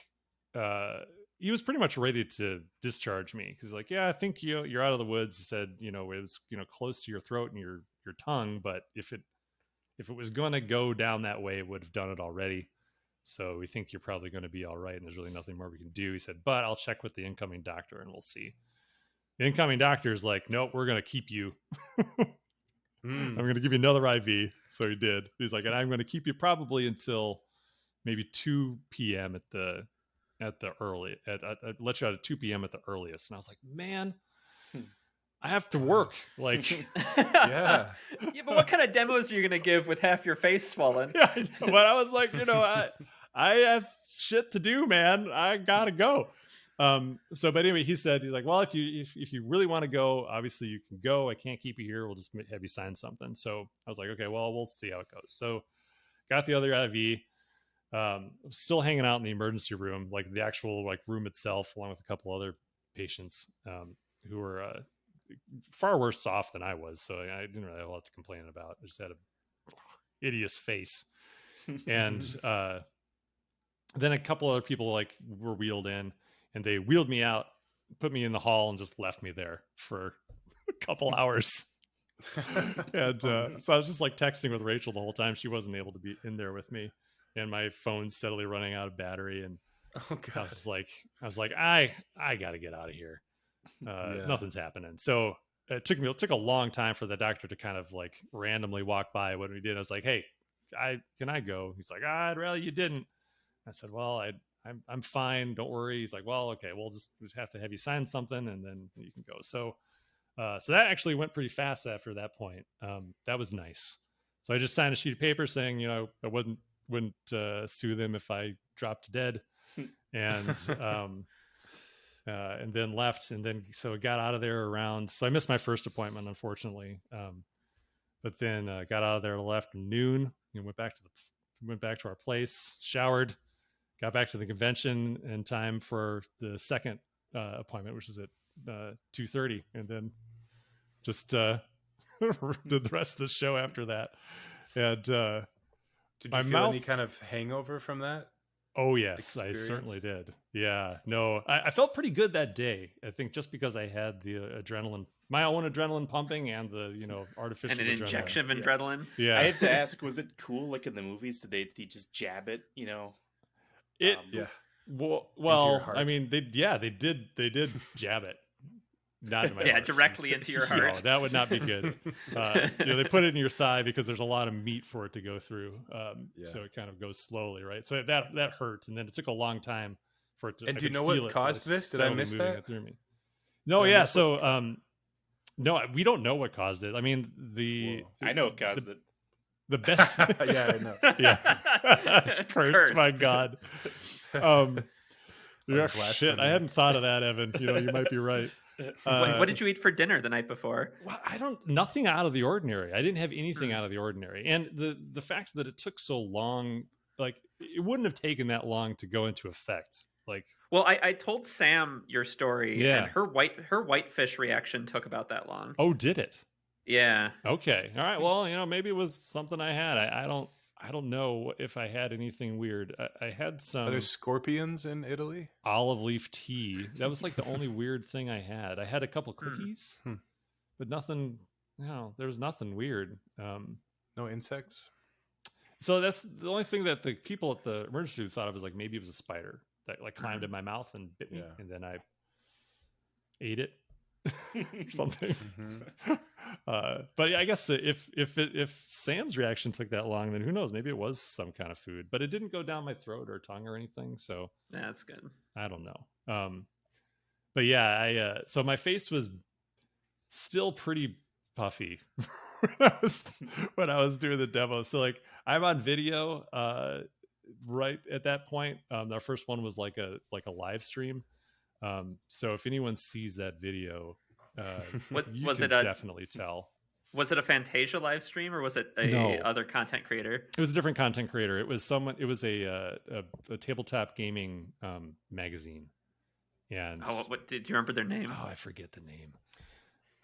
he was pretty much ready to discharge me. He's like, yeah, I think you're out of the woods. He said, it was, close to your throat and your tongue, but if it was going to go down that way, it would have done it already. So we think you're probably going to be all right, and there's really nothing more we can do. He said, but I'll check with the incoming doctor and we'll see. The incoming doctor is like, nope, we're going to keep you. I'm going to give you another IV. So he did. He's like, and I'm going to keep you probably until maybe 2 p.m. at the early. I'd let you out at 2 p.m. at the earliest. And I was like, man, I have to work. Like, yeah, but what kind of demos are you going to give with half your face swollen? Yeah, I know, but I was like, I have shit to do, man. I gotta go. But anyway, he's like, well, if you really want to go, obviously you can go. I can't keep you here. We'll just have you sign something. So I was like, okay, well, we'll see how it goes. So got the other IV. Still hanging out in the emergency room, like the actual like room itself, along with a couple other patients who were far worse off than I was. So I didn't really have a lot to complain about. I just had a hideous face. And then a couple other people like were wheeled in, and they wheeled me out, put me in the hall, and just left me there for a couple hours. And so I was just like texting with Rachel the whole time. She wasn't able to be in there with me, and my phone's steadily running out of battery. And I was like, I got to get out of here. Nothing's happening. So it took a long time for the doctor to kind of like randomly walk by when we did. I was like, hey, can I go? He's like, I'd rather you didn't. I said, well, I'm fine. Don't worry. He's like, well, okay, we'll just have to have you sign something and then you can go. So that actually went pretty fast after that point. That was nice. So I just signed a sheet of paper saying, I wouldn't sue them if I dropped dead. And then left. And then, so I got out of there around, so I missed my first appointment, unfortunately. But then got out of there, left noon, and went back to our place, showered, got back to the convention in time for the second appointment, which is at 2:30, and then just did the rest of the show after that. And did you feel any kind of hangover from that? Oh yes, experience? I certainly did. Yeah, no, I felt pretty good that day. I think just because I had the adrenaline, my own adrenaline pumping, and the artificial and an adrenaline. injection of adrenaline. Yeah, I have to ask, was it cool? Like in the movies, did he just jab it? Well, I mean, they did jab it. Not in my heart. Directly into your heart. No, that would not be good. They put it in your thigh because there's a lot of meat for it to go through. So it kind of goes slowly, right? So that hurt, and then it took a long time for it to. And do you know what caused this? Did I miss that? Through me. No, yeah. So no, we don't know what caused it. I mean, I know what caused it. The best. Yeah, I know. Yeah, it's cursed. My God. Yeah, shit. blasphemy. I hadn't thought of that, Evan. You might be right. What did you eat for dinner the night before? Well, nothing out of the ordinary. I didn't have anything out of the ordinary. And the fact that it took so long, like it wouldn't have taken that long to go into effect. Like, well, I told Sam your story, Yeah. and her whitefish reaction took about that long. oh, did it? Yeah. Okay. All right. Well, maybe it was something I had. I don't know if I had anything weird. I had Are some there scorpions in Italy? olive leaf tea. That was like the only weird thing I had. I had a couple cookies, but nothing. No, there was nothing weird. No insects? So that's the only thing that the people at the emergency room thought of was like maybe it was a spider that like climbed in my mouth and bit me, and then I ate it or something. But yeah, I guess if Sam's reaction took that long, then who knows? Maybe it was some kind of food, but it didn't go down my throat or tongue or anything. So That's good. I don't know. But yeah, so my face was still pretty puffy when I was doing the demo. So like I'm on video right at that point. Our first one was like a live stream. So if anyone sees that video, you was can it definitely tell. Was it a Fantasia live stream or was it a other content creator? It was a different content creator. It was someone. It was a tabletop gaming magazine. And what did you remember their name? Oh, I forget the name.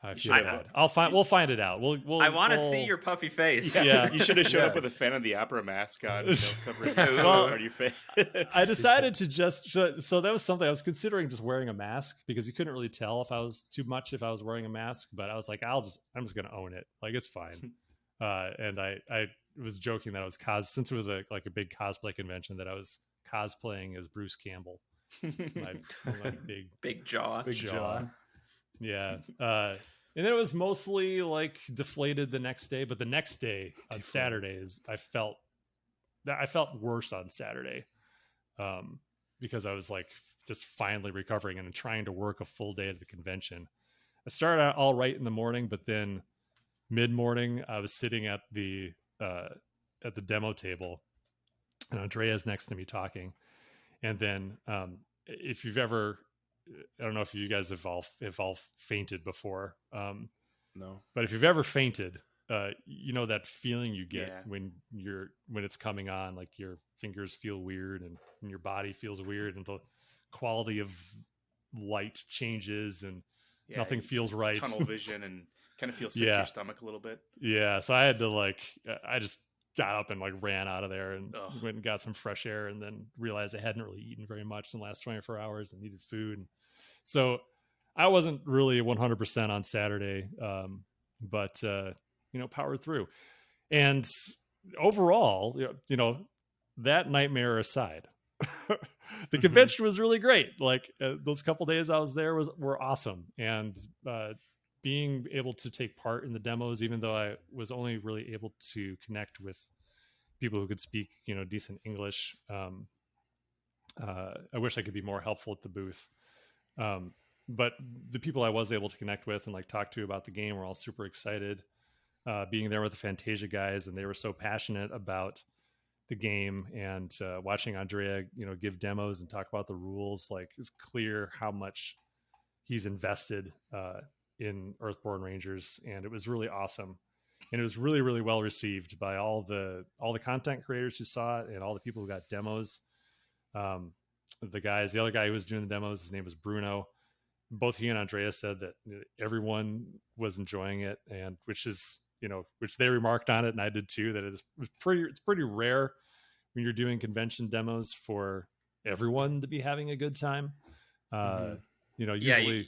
We'll find it out. I want to see your puffy face. Yeah. You should have showed up with a Fan of the Opera mask on. Covering Well, part of your face. I decided to so that was something I was considering, just wearing a mask, because you couldn't really tell if I was wearing a mask, but I was like, I'm just going to own it. Like, it's fine. And I was joking that I was since it was a big cosplay convention, that I was cosplaying as Bruce Campbell. my big jaw. Big jaw. Yeah. And then it was mostly like deflated the next day, but the next day on Saturdays, I felt worse on Saturday, because I was like just finally recovering and trying to work a full day at the convention. I started out all right in the morning, but then mid-morning I was sitting at the demo table, and Andrea's next to me talking. And then if you've ever, I don't know if you guys have all fainted before. No. But if you've ever fainted, that feeling you get when it's coming on, like your fingers feel weird and your body feels weird, and the quality of light changes and nothing feels right. Tunnel vision and kind of feel sick to your stomach a little bit. Yeah. So I had to I just got up and ran out of there and went and got some fresh air, and then realized I hadn't really eaten very much in the last 24 hours and needed food. So I wasn't really 100% on Saturday, but powered through. And overall, that nightmare aside, the convention was really great. Like those couple days I was there were awesome, and being able to take part in the demos, even though I was only really able to connect with people who could speak, decent English. I wish I could be more helpful at the booth. But the people I was able to connect with and talk to about the game were all super excited. Being there with the Fantasia guys, and they were so passionate about the game, and watching Andrea, give demos and talk about the rules, it's clear how much he's invested in Earthborne Rangers, and it was really awesome. And it was really, really well received by all the content creators who saw it, and all the people who got demos. The other guy who was doing the demos, his name was Bruno. Both he and Andrea said that everyone was enjoying it, and which they remarked on it, and I did too, that it's pretty rare when you're doing convention demos for everyone to be having a good time. Usually.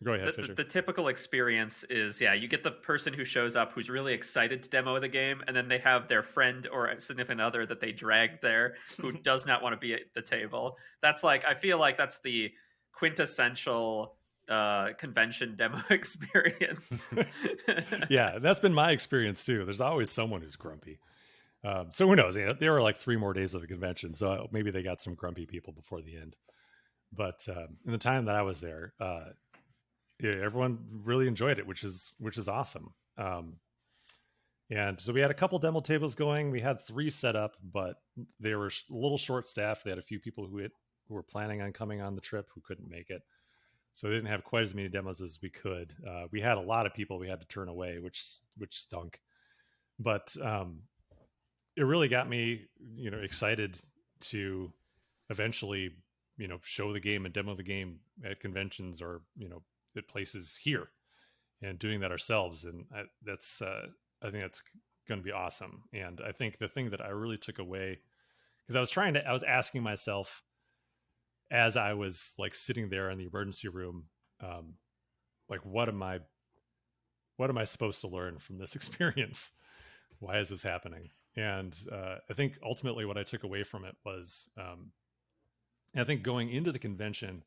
Go ahead, Fisher. The typical experience is, you get the person who shows up who's really excited to demo the game, and then they have their friend or a significant other that they dragged there who does not want to be at the table. That's I feel like that's the quintessential convention demo experience. Yeah, that's been my experience too. There's always someone who's grumpy. So who knows? There were 3 more days of the convention, so maybe they got some grumpy people before the end. But in the time that I was there, everyone really enjoyed it, which is awesome. And so we had a couple demo tables going. We had 3 set up, but they were a little short staffed. They had a few people who were planning on coming on the trip who couldn't make it. So they didn't have quite as many demos as we could. We had a lot of people we had to turn away, which stunk. But it really got me, excited to eventually, show the game and demo the game at conventions or, at places here, and doing that ourselves. And I think that's going to be awesome. And I think the thing that I really took away, because I was asking myself as I was like sitting there in the emergency room, like, what am I supposed to learn from this experience? Why is this happening? And I think ultimately what I took away from it was, I think going into the convention,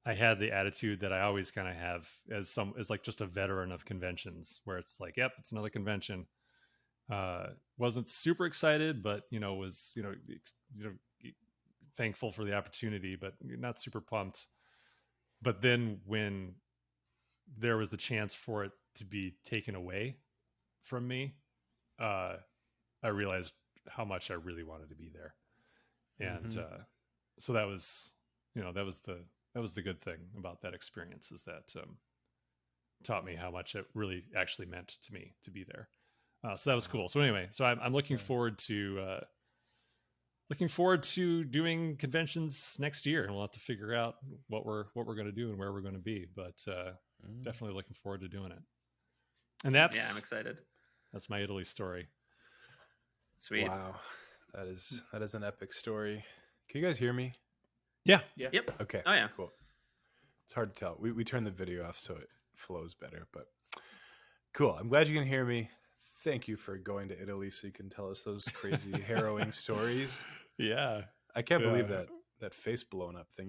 I had the attitude that I always kind of have as like just a veteran of conventions, where it's like, yep, it's another convention. Wasn't super excited, but was thankful for the opportunity, but not super pumped. But then when there was the chance for it to be taken away from me, I realized how much I really wanted to be there. And so that was the good thing about that experience, is that taught me how much it really actually meant to me to be there. So that was cool. So anyway, so I'm looking forward to doing conventions next year, and we'll have to figure out what we're going to do and where we're going to be. But definitely looking forward to doing it. And I'm excited. That's my Italy story. Sweet. Wow, that is an epic story. Can you guys hear me? Yeah. Yep. Okay. Oh yeah. Cool. It's hard to tell. We turned the video off so it flows better, but cool. I'm glad you can hear me. Thank you for going to Italy so you can tell us those crazy, harrowing stories. Yeah. I can't believe that face blown up thing.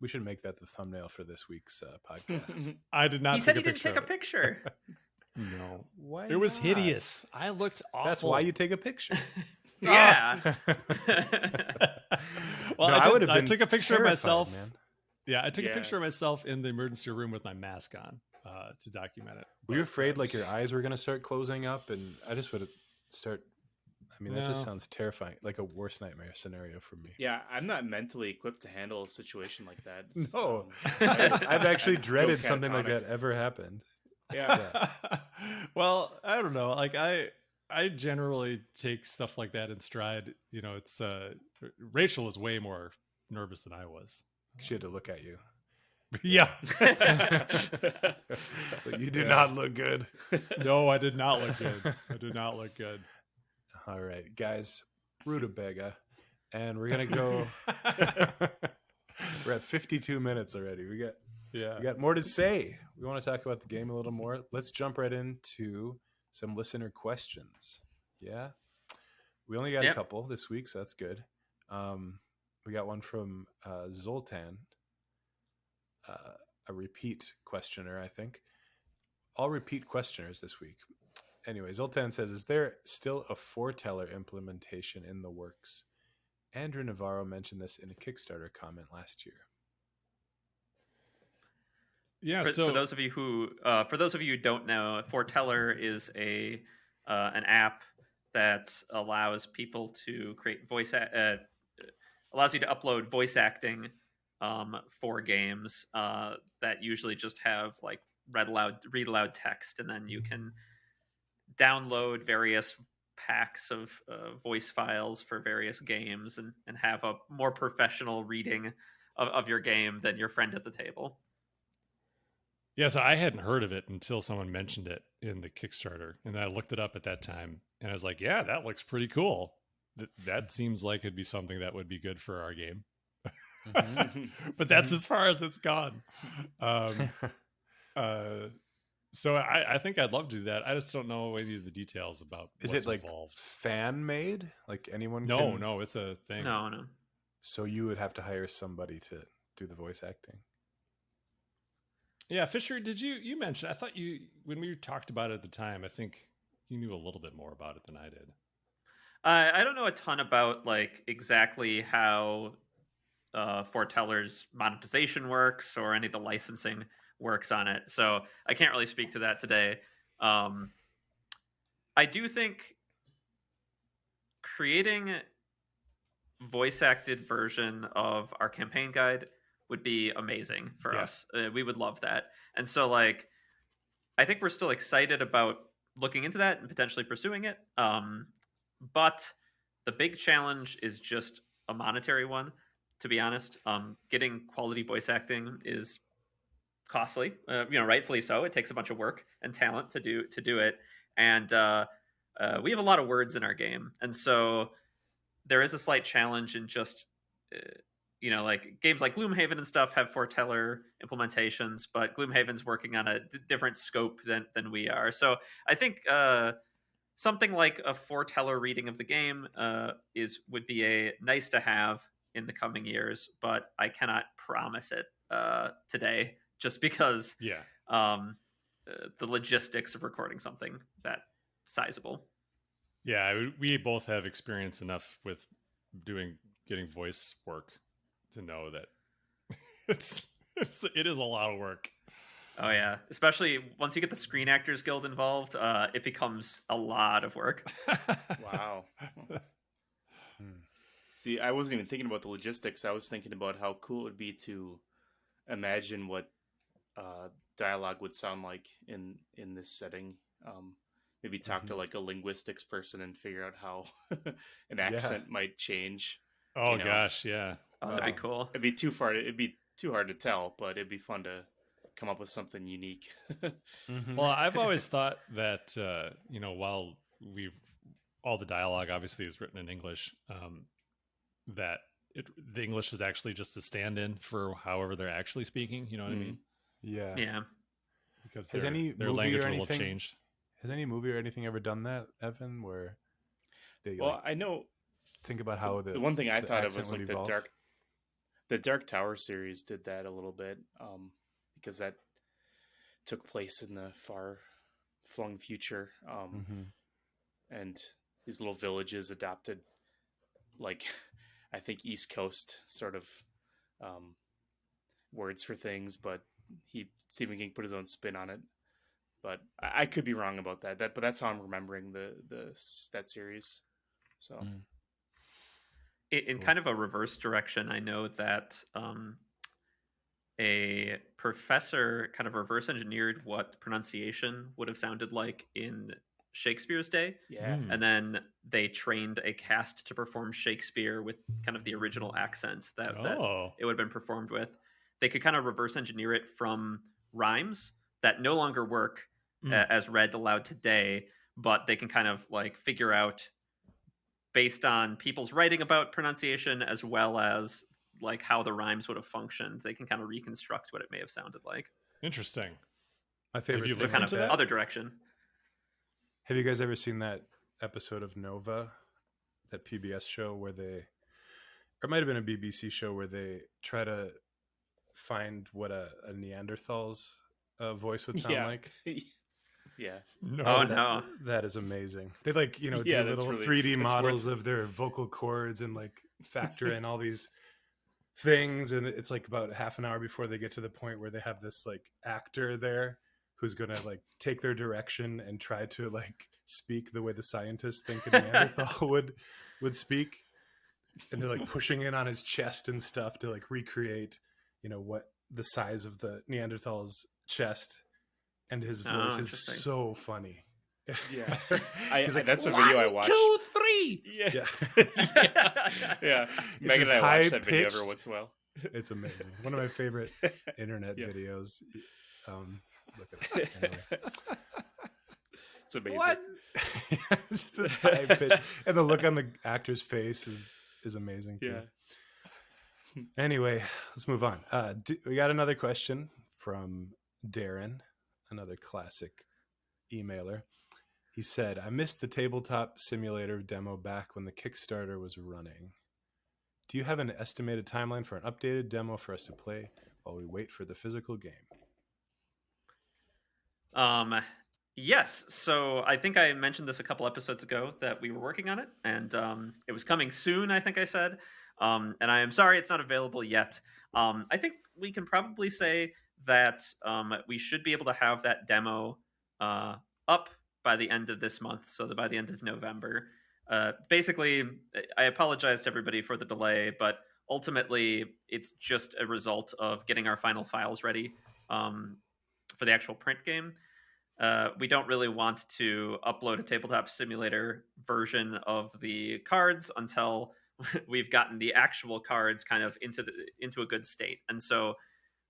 We should make that the thumbnail for this week's podcast. I did not. He said he didn't take a picture. No. Why? It was not? hideous. I looked awful. That's why you take a picture. Yeah. Well, No, I took a picture of myself. Man. Yeah, I took a picture of myself in the emergency room with my mask on to document it. Were you afraid like your eyes were going to start closing up? And I just would start. I mean, that just sounds terrifying, like a worst nightmare scenario for me. Yeah, I'm not mentally equipped to handle a situation like that. No, I've actually dreaded something like that ever happened. Yeah. Well, I don't know. Like I generally take stuff like that in stride. It's Rachel was way more nervous than I was. She had to look at you. Yeah. But you do not look good. No, I did not look good. I did not look good. All right, guys, rutabaga, and we're gonna go. We're at 52 minutes already. We got more to say. We want to talk about the game a little more. Let's jump right into some listener questions. Yeah, we only got a couple this week, so that's good. We got one from Zoltan, a repeat questioner, I think. All repeat questioners this week. Anyway, Zoltan says, is there still a foreteller implementation in the works? Andrew Navarro mentioned this in a Kickstarter comment last year. Yeah, for those of you who don't know, Foreteller is an app that allows people to create allows you to upload voice acting for games that usually just have like read aloud text, and then you can download various packs of voice files for various games and have a more professional reading of your game than your friend at the table. Yeah, so I hadn't heard of it until someone mentioned it in the Kickstarter, and I looked it up at that time, and I was like, yeah, that looks pretty cool. That seems like it'd be something that would be good for our game. But that's as far as it's gone. So I think I'd love to do that. I just don't know any of the details about Is what's it like involved. fan made? Like anyone can? No, it's a thing. No. So you would have to hire somebody to do the voice acting. Yeah, Fisher, did you mention? I thought when we talked about it at the time, I think you knew a little bit more about it than I did. I don't know a ton about like exactly how Foreteller's monetization works or any of the licensing works on it, so I can't really speak to that today. I do think creating voice acted version of our campaign guide would be amazing for us. We would love that. And so like I think we're still excited about looking into that and potentially pursuing it. But the big challenge is just a monetary one, to be honest. Getting quality voice acting is costly, rightfully so. It takes a bunch of work and talent to do it. And we have a lot of words in our game. And so there is a slight challenge in just like games like Gloomhaven and stuff have foreteller implementations, but Gloomhaven's working on a different scope than we are. So I think something like a foreteller reading of the game would be a nice to have in the coming years, but I cannot promise it today, just because the logistics of recording something that sizable. Yeah, we both have experience enough with getting voice work to know that it is a lot of work. Oh yeah, especially once you get the Screen Actors Guild involved, it becomes a lot of work. Wow. See, I wasn't even thinking about the logistics. I was thinking about how cool it would be to imagine what dialogue would sound like in this setting. Maybe talk to like a linguistics person and figure out how an accent might change. Oh gosh, yeah. Oh, that'd be cool. It'd be too hard to tell, but it'd be fun to come up with something unique. Well, I've always thought that while all the dialogue obviously is written in English, that the English is actually just a stand-in for however they're actually speaking. You know what I mean? Yeah. Yeah. Because their language will have changed. Has any movie or anything ever done that, Evan? Where they I know. Think about how the one thing I thought of was like the Dark Tower series did that a little bit, because that took place in the far-flung future, and these little villages adopted, like, I think East Coast sort of words for things, but Stephen King put his own spin on it. But I could be wrong about that. But that's how I'm remembering that series. So, in kind of a reverse direction, I know that a professor kind of reverse engineered what pronunciation would have sounded like in Shakespeare's day. Yeah. And then they trained a cast to perform Shakespeare with kind of the original accents that it would have been performed with. They could kind of reverse engineer it from rhymes that no longer work as read aloud today, but they can kind of like figure out based on people's writing about pronunciation as well as like how the rhymes would have functioned. They can kind of reconstruct what it may have sounded like. Interesting. My favorite thing kind of the other direction. Have you guys ever seen that episode of Nova, that PBS show where or it might have been a BBC show where they try to find what a Neanderthal's voice would sound like? Yeah. No. That is amazing. They do little 3D models of their vocal cords and like factor in all these things, and it's like about half an hour before they get to the point where they have this like actor there who's gonna like take their direction and try to like speak the way the scientists think a Neanderthal would speak, and they're like pushing in on his chest and stuff to like recreate what the size of the Neanderthal's chest, and his voice is so funny. Yeah. That's a video I watched. 1, 2, 3. Yeah. Megan and I watch that video every once in a while. It's amazing. One of my favorite internet videos. Look at it. Anyway. It's amazing. What? It's just this high pitch, and the look on the actor's face is amazing too. Yeah. Anyway, let's move on. We got another question from Darren, another classic emailer. He said, I missed the tabletop simulator demo back when the Kickstarter was running. Do you have an estimated timeline for an updated demo for us to play while we wait for the physical game? Yes. So I think I mentioned this a couple episodes ago that we were working on it, and it was coming soon, I think I said. And I am sorry it's not available yet. I think we can probably say that we should be able to have that demo up by the end of this month, so by the end of November. Basically, I apologize to everybody for the delay, but ultimately, it's just a result of getting our final files ready for the actual print game. We don't really want to upload a tabletop simulator version of the cards until we've gotten the actual cards kind of into a good state, and so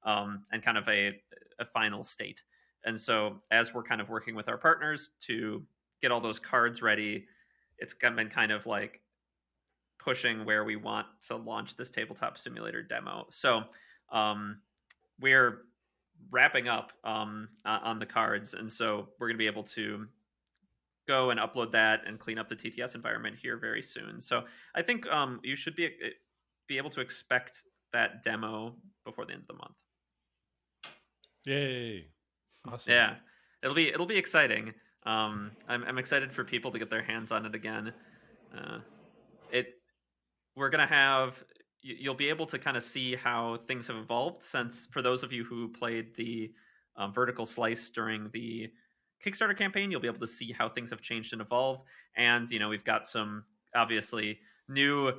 and kind of a final state. And so as we're kind of working with our partners to get all those cards ready, it's been kind of like pushing where we want to launch this tabletop simulator demo. So we're wrapping up on the cards, and so we're going to be able to go and upload that and clean up the TTS environment here very soon. So I think you should be able to expect that demo before the end of the month. Yay! Awesome. Yeah, it'll be exciting. I'm excited for people to get their hands on it again. We're gonna have, you'll be able to kind of see how things have evolved, since for those of you who played the vertical slice during the Kickstarter campaign, you'll be able to see how things have changed and evolved. And we've got some obviously new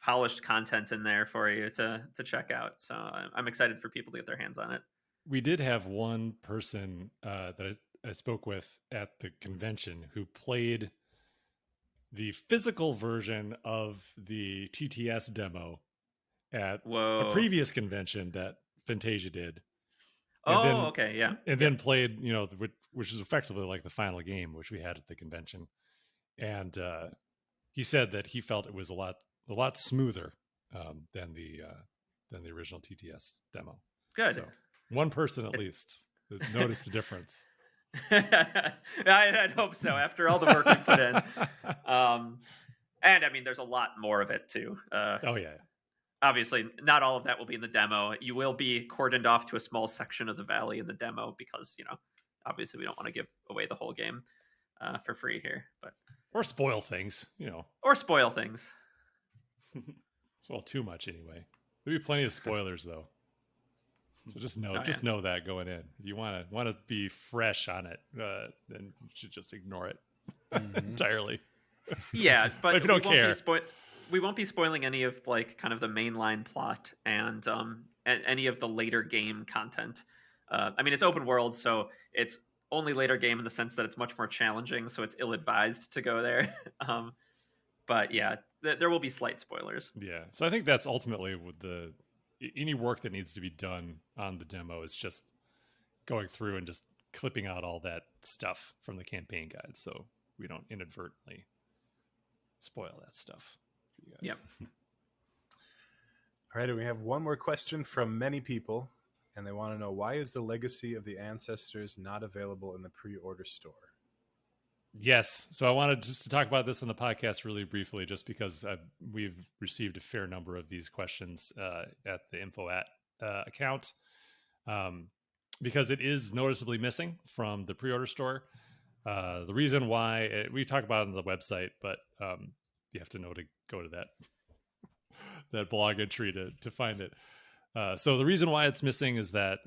polished content in there for you to check out. So I'm excited for people to get their hands on it. We did have one person that I spoke with at the convention who played the physical version of the TTS demo at a previous convention that Fantasia did. Okay, yeah. And then played, which is effectively like the final game, which we had at the convention. And he said that he felt it was a lot smoother than the original TTS demo. Good. So one person at least noticed the difference. I'd hope so, after all the work we put in. And I mean, there's a lot more of it too. Oh yeah. Obviously, not all of that will be in the demo. You will be cordoned off to a small section of the valley in the demo because, obviously we don't want to give away the whole game for free here. Or spoil things, Or spoil things. Well, too much anyway. There'll be plenty of spoilers though. So just know that going in. If you want to be fresh on it, then you should just ignore it entirely. Yeah, but if you don't care, we won't be spoiling any of like kind of the mainline plot and any of the later game content. I mean, it's open world, so it's only later game in the sense that it's much more challenging, so it's ill-advised to go there. But yeah, there will be slight spoilers. Yeah, so I think that's ultimately with any work that needs to be done on the demo is just going through and just clipping out all that stuff from the campaign guide, so we don't inadvertently spoil that stuff for you guys. Yep. All right, and we have one more question from many people, and they want to know, why is the Legacy of the Ancestors not available in the pre-order store? Yes, so I wanted just to talk about this on the podcast really briefly, just because we've received a fair number of these questions at the info account, because it is noticeably missing from the pre-order store. The reason why we talk about it on the website, but you have to know to go to that blog entry to find it. So the reason why it's missing is that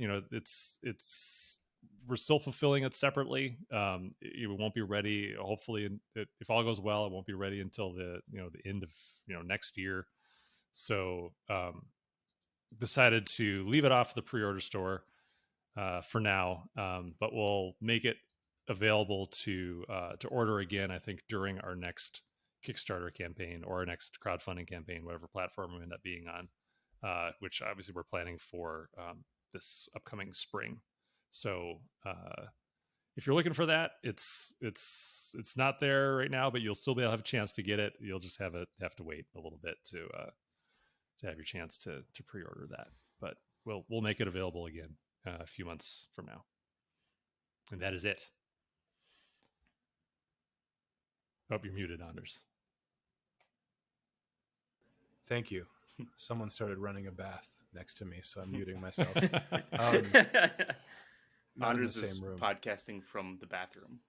we're still fulfilling it separately. It won't be ready. Hopefully, if all goes well, it won't be ready until the end of next year. So decided to leave it off the pre-order store for now, but we'll make it available to order again, I think, during our next Kickstarter campaign or our next crowdfunding campaign, whatever platform we end up being on, which obviously we're planning for this upcoming spring. So if you're looking for that, it's not there right now, but you'll still be able to have a chance to get it. You'll just have to wait a little bit to have your chance to pre-order that. But we'll make it available again a few months from now. And that is it. Hope you're muted, Anders. Thank you. Someone started running a bath next to me, so I'm muting myself. Anders is podcasting from the bathroom.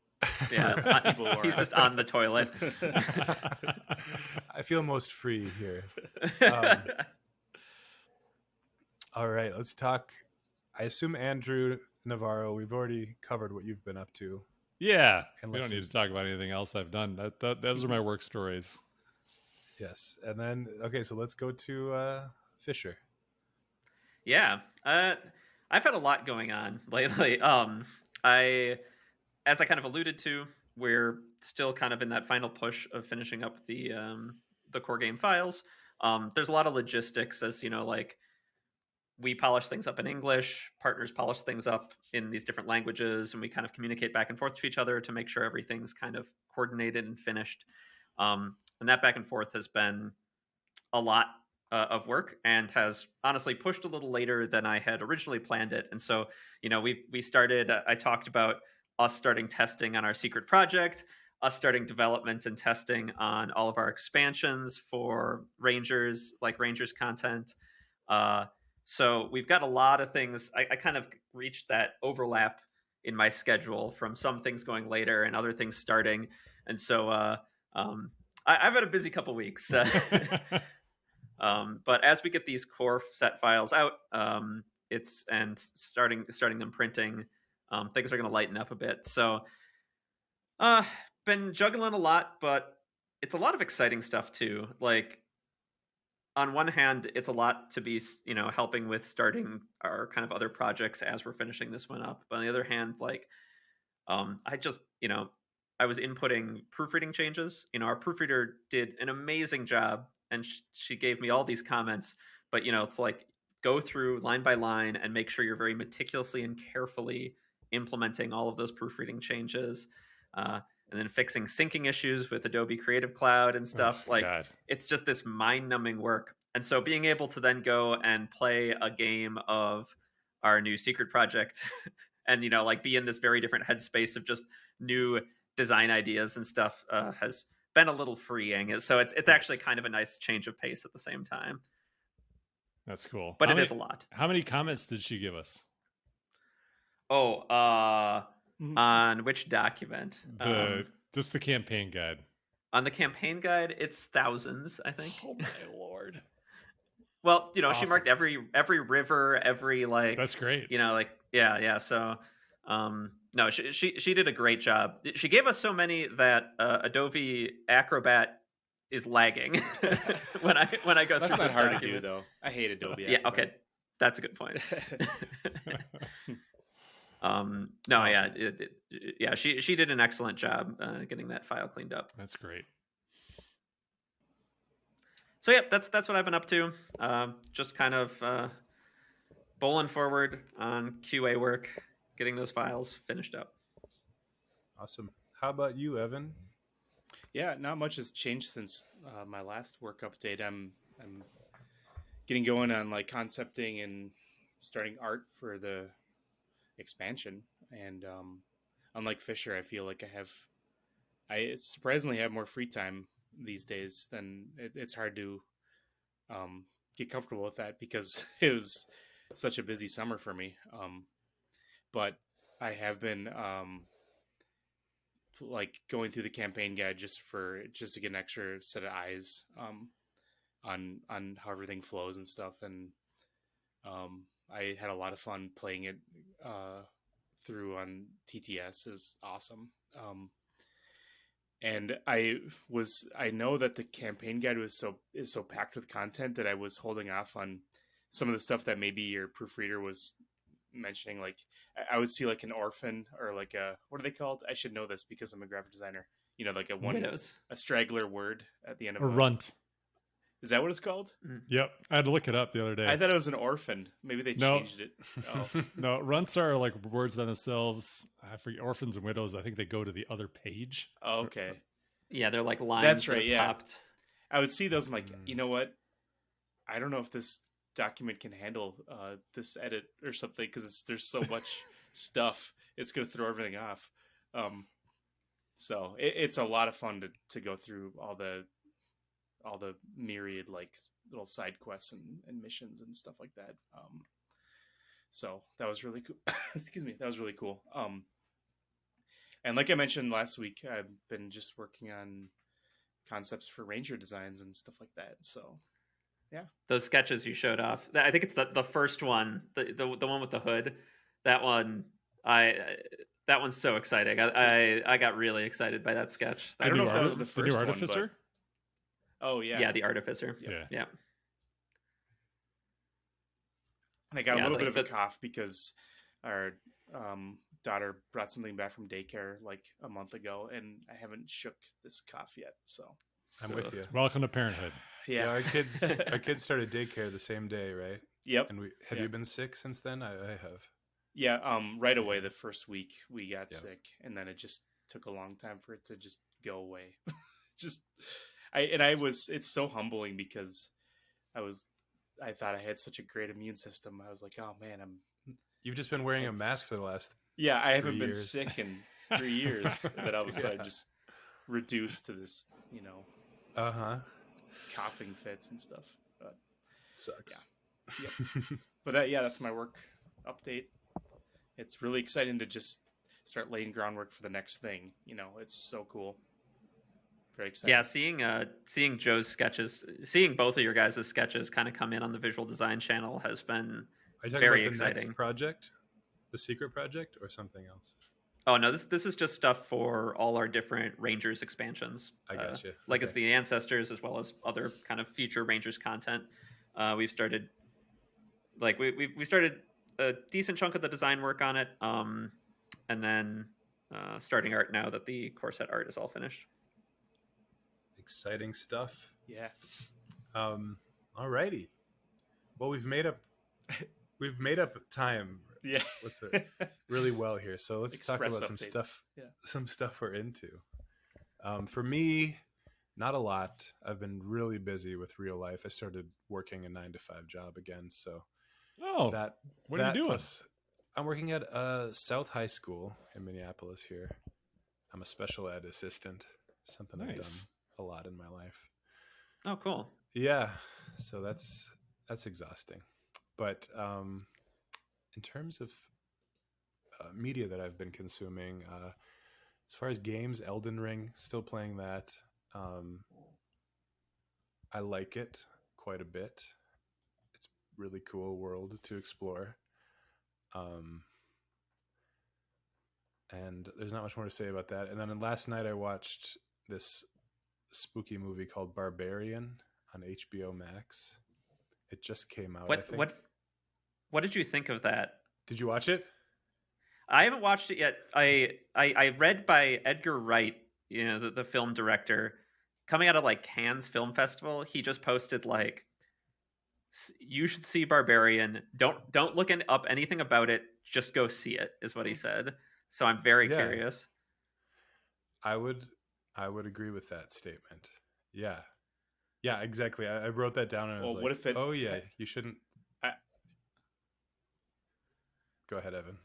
Yeah, he's just on the toilet. I feel most free here. All right, let's talk. I assume Andrew Navarro, we've already covered what you've been up to Yeah, we Unless don't need there's- to talk about anything else I've done. Those are my work stories. Yes, and then okay, so let's go to Fisher. Yeah. I've had a lot going on lately. As I kind of alluded to, we're still kind of in that final push of finishing up the core game files. There's a lot of logistics, as you know, like we polish things up in English, partners polish things up in these different languages, and we kind of communicate back and forth to each other to make sure everything's kind of coordinated and finished. And that back and forth has been a lot of work and has honestly pushed a little later than I had originally planned it. And so, we started. I talked about us starting testing on our secret project, us starting development and testing on all of our expansions for Rangers, like Rangers content. So we've got a lot of things. I kind of reached that overlap in my schedule from some things going later and other things starting. And so I've had a busy couple weeks. But as we get these core set files out, it's and starting them printing, things are going to lighten up a bit. So, been juggling a lot, but it's a lot of exciting stuff too. Like on one hand, it's a lot to be helping with starting our kind of other projects as we're finishing this one up. But on the other hand, like I just I was inputting proofreading changes. Our proofreader did an amazing job, and she gave me all these comments. But it's like go through line by line and make sure you're very meticulously and carefully implementing all of those proofreading changes, and then fixing syncing issues with Adobe Creative Cloud and stuff. God. It's just this mind-numbing work. And so being able to then go and play a game of our new secret project and like be in this very different headspace of just new design ideas and stuff has been a little freeing. So it's actually kind of a nice change of pace at the same time. That's cool. But it is a lot. How many comments did she give us? Oh, on which document? Just the campaign guide. On the campaign guide, it's thousands, I think. Oh my lord. Well, Awesome. She marked every river, every like. That's great. Yeah. So, no, she did a great job. She gave us so many that Adobe Acrobat is lagging when I go. That's through not this hard document. to do though. I hate Adobe. Yeah. Acrobat. Okay, that's a good point. No, Awesome. yeah, she did an excellent job getting that file cleaned up. That's great. So yeah, that's what I've been up to. Just kind of bowling forward on QA work, getting those files finished up. Awesome. How about you, Evan? Yeah, not much has changed since my last work update. I'm getting going on like concepting and starting art for the expansion. And unlike Fisher, I feel like I surprisingly have more free time these days. Then it's hard to get comfortable with that because it was such a busy summer for me. But I have been like going through the campaign guide just to get an extra set of eyes on how everything flows and stuff. And I had a lot of fun playing it through on TTS. It was awesome. And I know that the campaign guide is so packed with content that I was holding off on some of the stuff that maybe your proofreader was mentioning. Like I would see like an orphan or like what are they called? I should know this because I'm a graphic designer. Like a straggler word at the end of a runt. Is that what it's called? Yep. I had to look it up the other day. I thought it was an orphan. Maybe they changed it. Oh. No, runts are like words by themselves. I forget, orphans and widows, I think they go to the other page. Oh, okay. Yeah, they're like lines. That's right, yeah. Popped. I would see those. I'm like, you know what? I don't know if this document can handle this edit or something because there's so much stuff. It's going to throw everything off. So it's a lot of fun to go through all the myriad like little side quests and missions and stuff like that. So that was really cool. Excuse me. That was really cool. And like I mentioned last week, I've been just working on concepts for Ranger designs and stuff like that. So yeah, those sketches you showed off. I think it's the first one, the one with the hood. That one, That one's so exciting. I got really excited by that sketch. I don't know if that was the The first new one, Artificer? but oh yeah, Yeah, the Artificer. Yeah. Yeah. And I got a Yeah, little like bit of a the- cough because our daughter brought something back from daycare like a month ago, and I haven't shook this cough yet. So I'm with you. Welcome to parenthood. Yeah, yeah, our kids started daycare the same day, right? yep, And have Yeah. you been sick since then? I have. yeah. Right away the first week we got Yeah. sick, and then it just took a long time for it to just go away. Just it's so humbling because I thought I had such a great immune system. I was like, oh man, You've just been wearing a mask for the last. I haven't been years. sick in 3 years. And then all of a sudden Yeah. just reduced to this, coughing fits and stuff. But Sucks. But that's my work update. It's really exciting to just start laying groundwork for the next thing. It's so cool. Very exciting. Yeah, seeing Joe's sketches, seeing both of your guys' sketches kind of come in on the visual design channel has been Are you talking very about the exciting. next project, the secret project, or something else? Oh no, this is just stuff for all our different Rangers expansions. I gotcha. Legacy Okay. of the Ancestors, as well as other kind of future Rangers content. We've started, like we started a decent chunk of the design work on it, and then starting art now that the core set art is all finished. Exciting stuff. Yeah. Alrighty. Well, we've made up time. Yeah. What's it? Really well here. So let's talk Express about some update. stuff. Yeah. Some stuff we're into. For me, not a lot. I've been really busy with real life. I started working a 9-to-5 job again. So Oh, what are you doing? plus, I'm working at South High School in Minneapolis here. I'm a special ed assistant. Something I've done Nice. a lot in my life. Oh, cool. Yeah, so that's exhausting. But in terms of media that I've been consuming, as far as games, Elden Ring, still playing that. I like it quite a bit. It's a really cool world to explore. And there's not much more to say about that. And then last night I watched this spooky movie called Barbarian on HBO Max. It just came out. I think. What did you think of that? Did you watch it? I haven't watched it yet. I read by Edgar Wright, the film director, coming out of like Cannes Film Festival. He just posted like, you should see Barbarian. Don't look up anything about it. Just go see it, is what he said. So I'm very curious. I would agree with that statement. Yeah, exactly. I wrote that down and I was like, what if it? oh yeah, you shouldn't. I- Go ahead, Evan.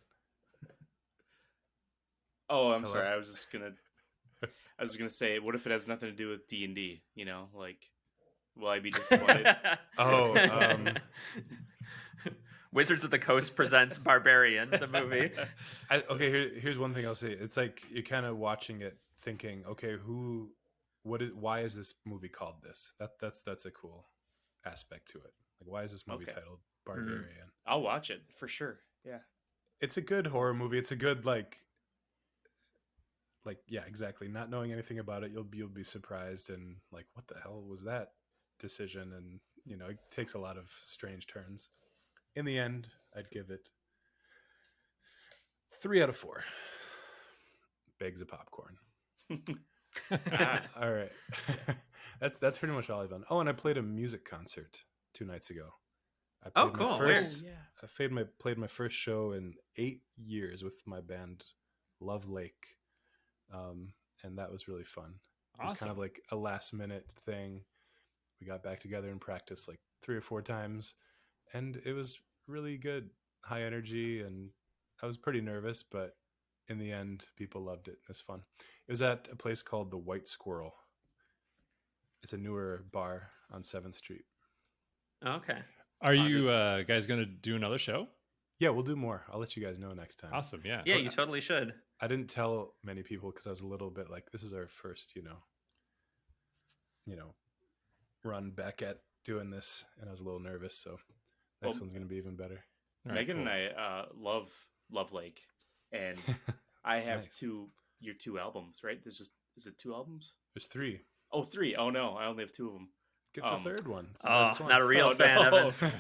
Oh, I'm Hello? sorry. I was just gonna say, what if it has nothing to do with D&D? Like, will I be disappointed? Oh, Wizards of the Coast presents Barbarian, the movie. Here's one thing I'll say. It's like you're kind of watching it, thinking, okay, why is this movie called this? That's a cool aspect to it. Like, why is this movie titled Barbarian? I'll watch it for sure. Yeah, it's a good horror movie. It's a good like yeah, exactly. Not knowing anything about it, you'll be surprised and like, what the hell was that decision? And it takes a lot of strange turns. In the end, I'd give it 3 out of 4 bags of popcorn. All right. That's pretty much all I've done. Oh, and I played a music concert 2 nights ago. Oh, cool. I played my first show in 8 years with my band Love Lake. And that was really fun. It was kind of like a last minute thing. We got back together and practiced like 3 or 4 times, and it was really good, high energy, and I was pretty nervous, but in the end, people loved it. It was fun. It was at a place called the White Squirrel. It's a newer bar on 7th Street. Okay. Are you guys going to do another show? Yeah, we'll do more. I'll let you guys know next time. Awesome, yeah. Yeah, you totally should. I didn't tell many people because I was a little bit like, this is our first, run back at doing this, and I was a little nervous. So next one's going to be even better. Megan and I love Lake, and I have Nice. your 2 albums, right? Is it 2 albums? There's 3. Oh, 3. Oh no, I only have 2 of them. Get the third one. It's the Oh, best one. not a real Oh, fan, no. Evan.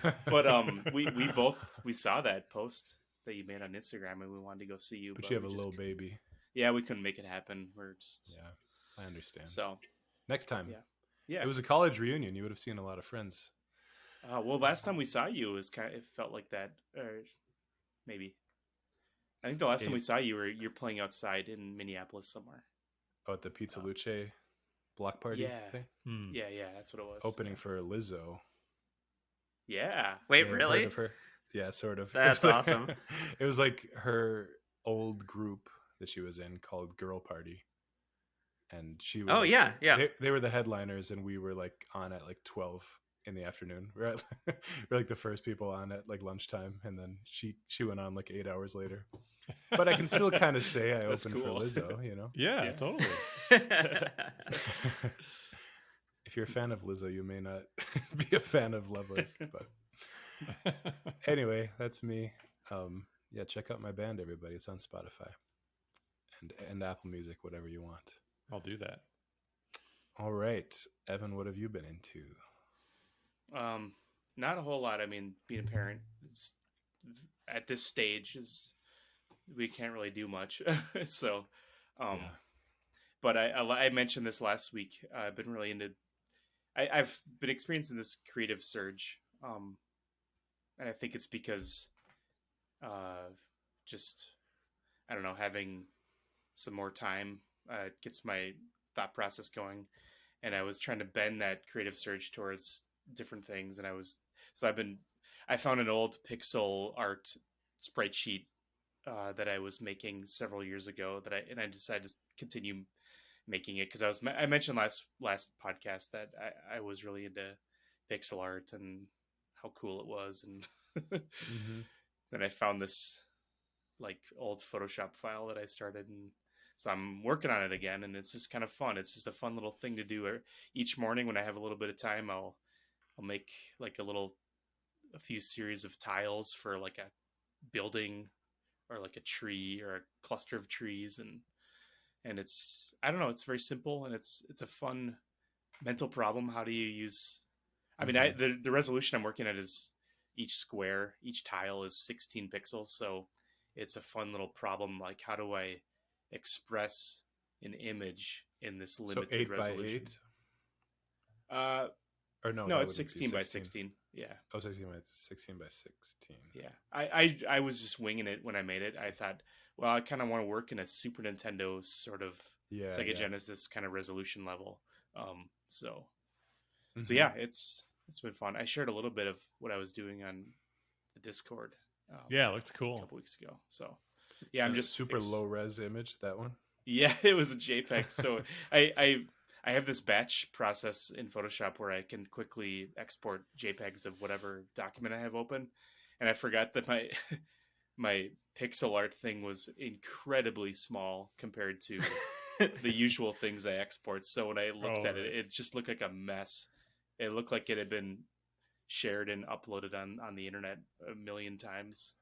But we saw that post that you made on Instagram, and we wanted to go see you. But you have a we little baby. Yeah, we couldn't make it happen. We're just Yeah, I understand. so Next time. yeah. It was a college reunion. You would have seen a lot of friends. Well, last time we saw you was it felt like that, or maybe. I think the last time we saw you, you're playing outside in Minneapolis somewhere. Oh, at the Pizza Luce block party thing? Yeah, that's what it was. Opening for Lizzo. Yeah. Wait, Yeah, really? heard of her? Yeah, sort of. That's awesome. It was like her old group that she was in called Girl Party. And she was. Oh, like, yeah. They were the headliners, and we were like on at like 12 in the afternoon. We're like the first people on at like lunchtime, and then she went on like 8 hours later. But I can still kind of say I That's opened cool. for Lizzo, you know? Yeah, totally. If you're a fan of Lizzo, you may not be a fan of Lovely. But anyway, that's me. Yeah, check out my band, everybody. It's on Spotify and Apple Music, whatever you want. I'll do that. All right, Evan, what have you been into? Not a whole lot. I mean, being a parent, at this stage we can't really do much. So, but I mentioned this last week. I've been really into. I've been experiencing this creative surge, and I think it's because, just I don't know, having some more time gets my thought process going, and I was trying to bend that creative surge towards different things, and I found an old pixel art sprite sheet that I was making several years ago and I decided to continue making it because I mentioned last podcast that I was really into pixel art and how cool it was, and then I found this like old Photoshop file that I started, and so I'm working on it again, and it's just kind of fun. It's just a fun little thing to do each morning when I have a little bit of time. I'll make like a few series of tiles for like a building or like a tree or a cluster of trees, and it's, I don't know, it's very simple, and it's a fun mental problem. How do you use, I mean, the resolution I'm working at is each tile is 16 pixels. So it's a fun little problem. Like, how do I express an image in this limited 8 resolution? By 8? Or no, it's 16 by 16. Yeah. Oh, 16 by 16. Yeah. I was just winging it when I made it. I thought, well, I kind of want to work in a Super Nintendo sort of Sega Genesis kind of resolution level. So yeah, it's been fun. I shared a little bit of what I was doing on the Discord. Yeah, it looked cool. A couple weeks ago. So yeah, I'm just super low res image, that one. Yeah, it was a JPEG. So I have this batch process in Photoshop where I can quickly export JPEGs of whatever document I have open. And I forgot that my pixel art thing was incredibly small compared to the usual things I export. So when I looked at it, it just looked like a mess. It looked like it had been shared and uploaded on the internet a million times.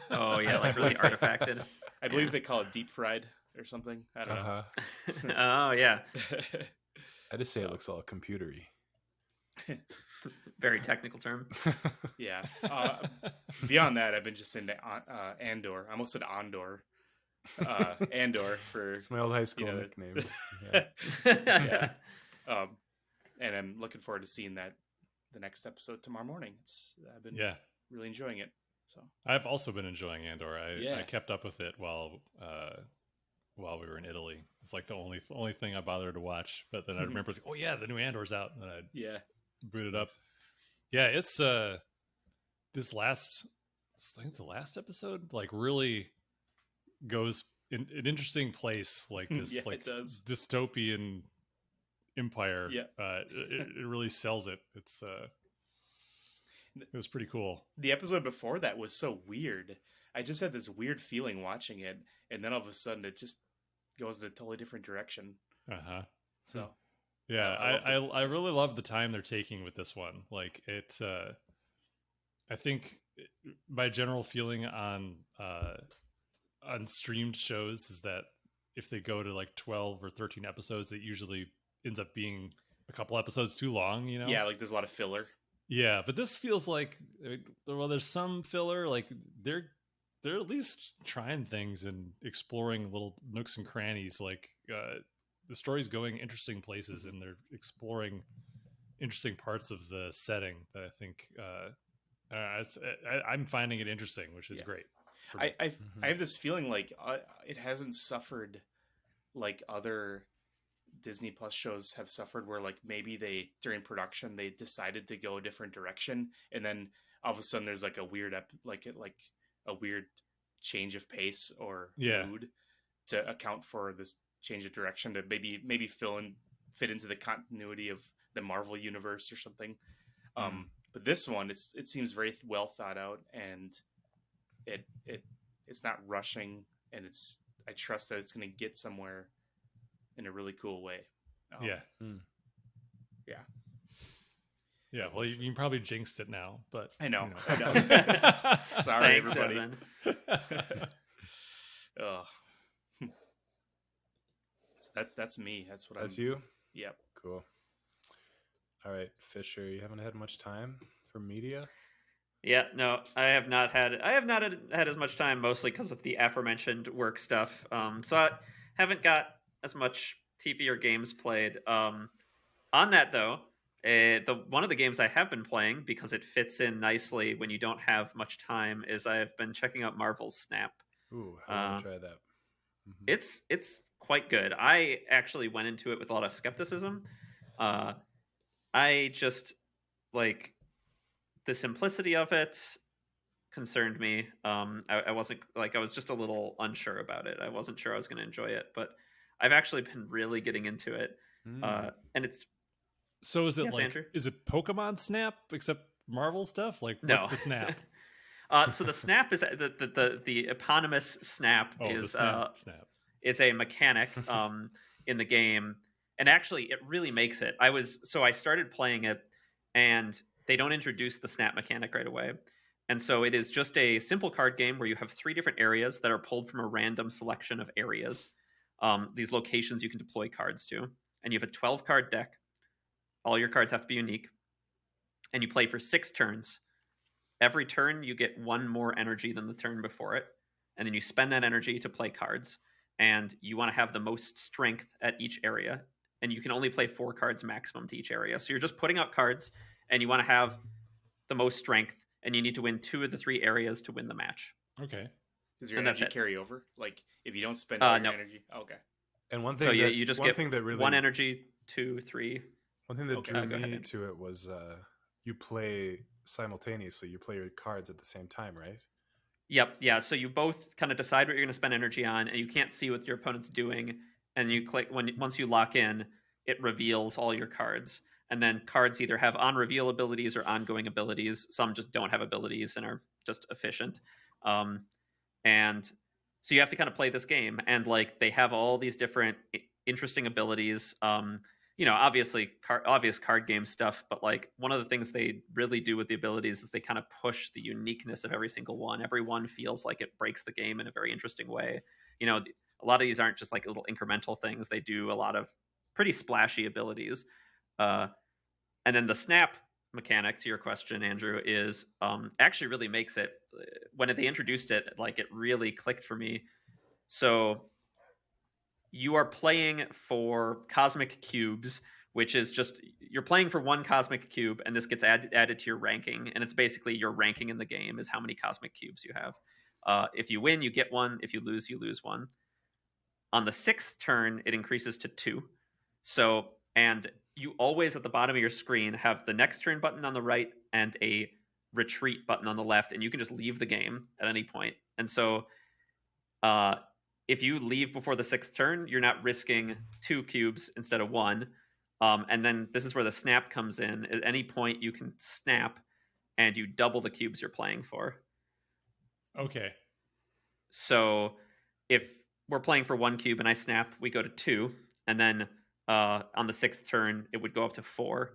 Oh yeah, like really artifacted. I believe they call it deep fried or something. I don't know. Oh yeah. I just say it looks all computery. Very technical term. Yeah. Beyond that, I've been just into Andor. I almost said Andor. Andor for... It's my old high school nickname. Yeah. And I'm looking forward to seeing the next episode tomorrow morning. I've been really enjoying it. So I've also been enjoying Andor. I kept up with it while we were in Italy. It's like the only thing I bothered to watch. But then I remember, it's like, oh yeah, the new Andor's out, and then I boot it up. Yeah, it's I think the last episode like really goes in an interesting place, like this like it does. Dystopian empire. Yeah, it really sells it. It was pretty cool. The episode before that was so weird. I just had this weird feeling watching it, and then all of a sudden it just goes in a totally different direction. So yeah, I really love the time they're taking with this one. Like it, I think my general feeling on on streamed shows is that if they go to like 12 or 13 episodes, it usually ends up being a couple episodes too long, you know? Yeah, like there's a lot of filler. Yeah, but this feels like, well, there's some filler. Like they're at least trying things and exploring little nooks and crannies. Like the story's going interesting places, and they're exploring interesting parts of the setting that I think I'm finding it interesting, which is great. I have this feeling like it hasn't suffered like other Disney Plus shows have suffered, where like maybe they during production they decided to go a different direction, and then all of a sudden there's like a weird a weird change of pace or mood to account for this change of direction to maybe fit into the continuity of the Marvel universe or something. But this one, it seems very well thought out, and it's not rushing, and I trust that it's going to get somewhere in a really cool way. Yeah. Well, you probably jinxed it now, but I know. You know. I know. Sorry, Thanks, everybody. Oh. That's me. That's you. Yep. Cool. All right, Fisher, you haven't had much time for media? Yeah, no, I have not had as much time, mostly because of the aforementioned work stuff. So I haven't got as much TV or games played. On that though, one of the games I have been playing, because it fits in nicely when you don't have much time, is I've been checking out Marvel's Snap. Ooh, I want to try that. Mm-hmm. It's quite good. I actually went into it with a lot of skepticism. I just like the simplicity of it concerned me. I wasn't I was just a little unsure about it. I wasn't sure I was going to enjoy it, but I've actually been really getting into it. And it's so is it yes, like Andrew? Is it Pokemon Snap except Marvel stuff? Like no. What's the Snap? So the Snap is the eponymous Snap is a mechanic in the game, and actually it really makes it. I started playing it, and they don't introduce the Snap mechanic right away. And so it is just a simple card game where you have 3 different areas that are pulled from a random selection of areas. These locations you can deploy cards to, and you have a 12-card deck. All your cards have to be unique, and you play for 6 turns. Every turn you get 1 more energy than the turn before it, and then you spend that energy to play cards, and you want to have the most strength at each area, and you can only play 4 cards maximum to each area. So you're just putting out cards, and you want to have the most strength, and you need to win 2 of the 3 areas to win the match. Okay. Does your energy carry over? Like if you don't spend all your energy? Okay. And one thing, so you just get that really 1 energy, 2, 3. One thing that drew me to it was you play simultaneously. You play your cards at the same time, right? Yep. Yeah. So you both kind of decide what you're going to spend energy on, and you can't see what your opponent's doing. And you click once you lock in, it reveals all your cards. And then cards either have on reveal abilities or ongoing abilities. Some just don't have abilities and are just efficient. And so you have to kind of play this game, and like they have all these different interesting abilities. Obviously obvious card game stuff, but like one of the things they really do with the abilities is they kind of push the uniqueness of every single one. Every one feels like it breaks the game in a very interesting way. A lot of these aren't just like little incremental things. They do a lot of pretty splashy abilities. And then the Snap mechanic, to your question, Andrew, is actually really makes it. When they introduced it, like it really clicked for me. So you are playing for cosmic cubes, which is just you're playing for 1 cosmic cube, and this gets added to your ranking, and it's basically your ranking in the game is how many cosmic cubes you have. If you win, you get 1. If you lose, you lose 1. On the 6th turn, it increases to 2. So, and you always at the bottom of your screen have the next turn button on the right and a retreat button on the left, and you can just leave the game at any point. And so if you leave before the 6th turn, you're not risking 2 cubes instead of 1. And then this is where the Snap comes in. At any point, you can snap, and you double the cubes you're playing for. Okay. So if we're playing for 1 cube and I snap, we go to 2. And then on the 6th turn, it would go up to 4.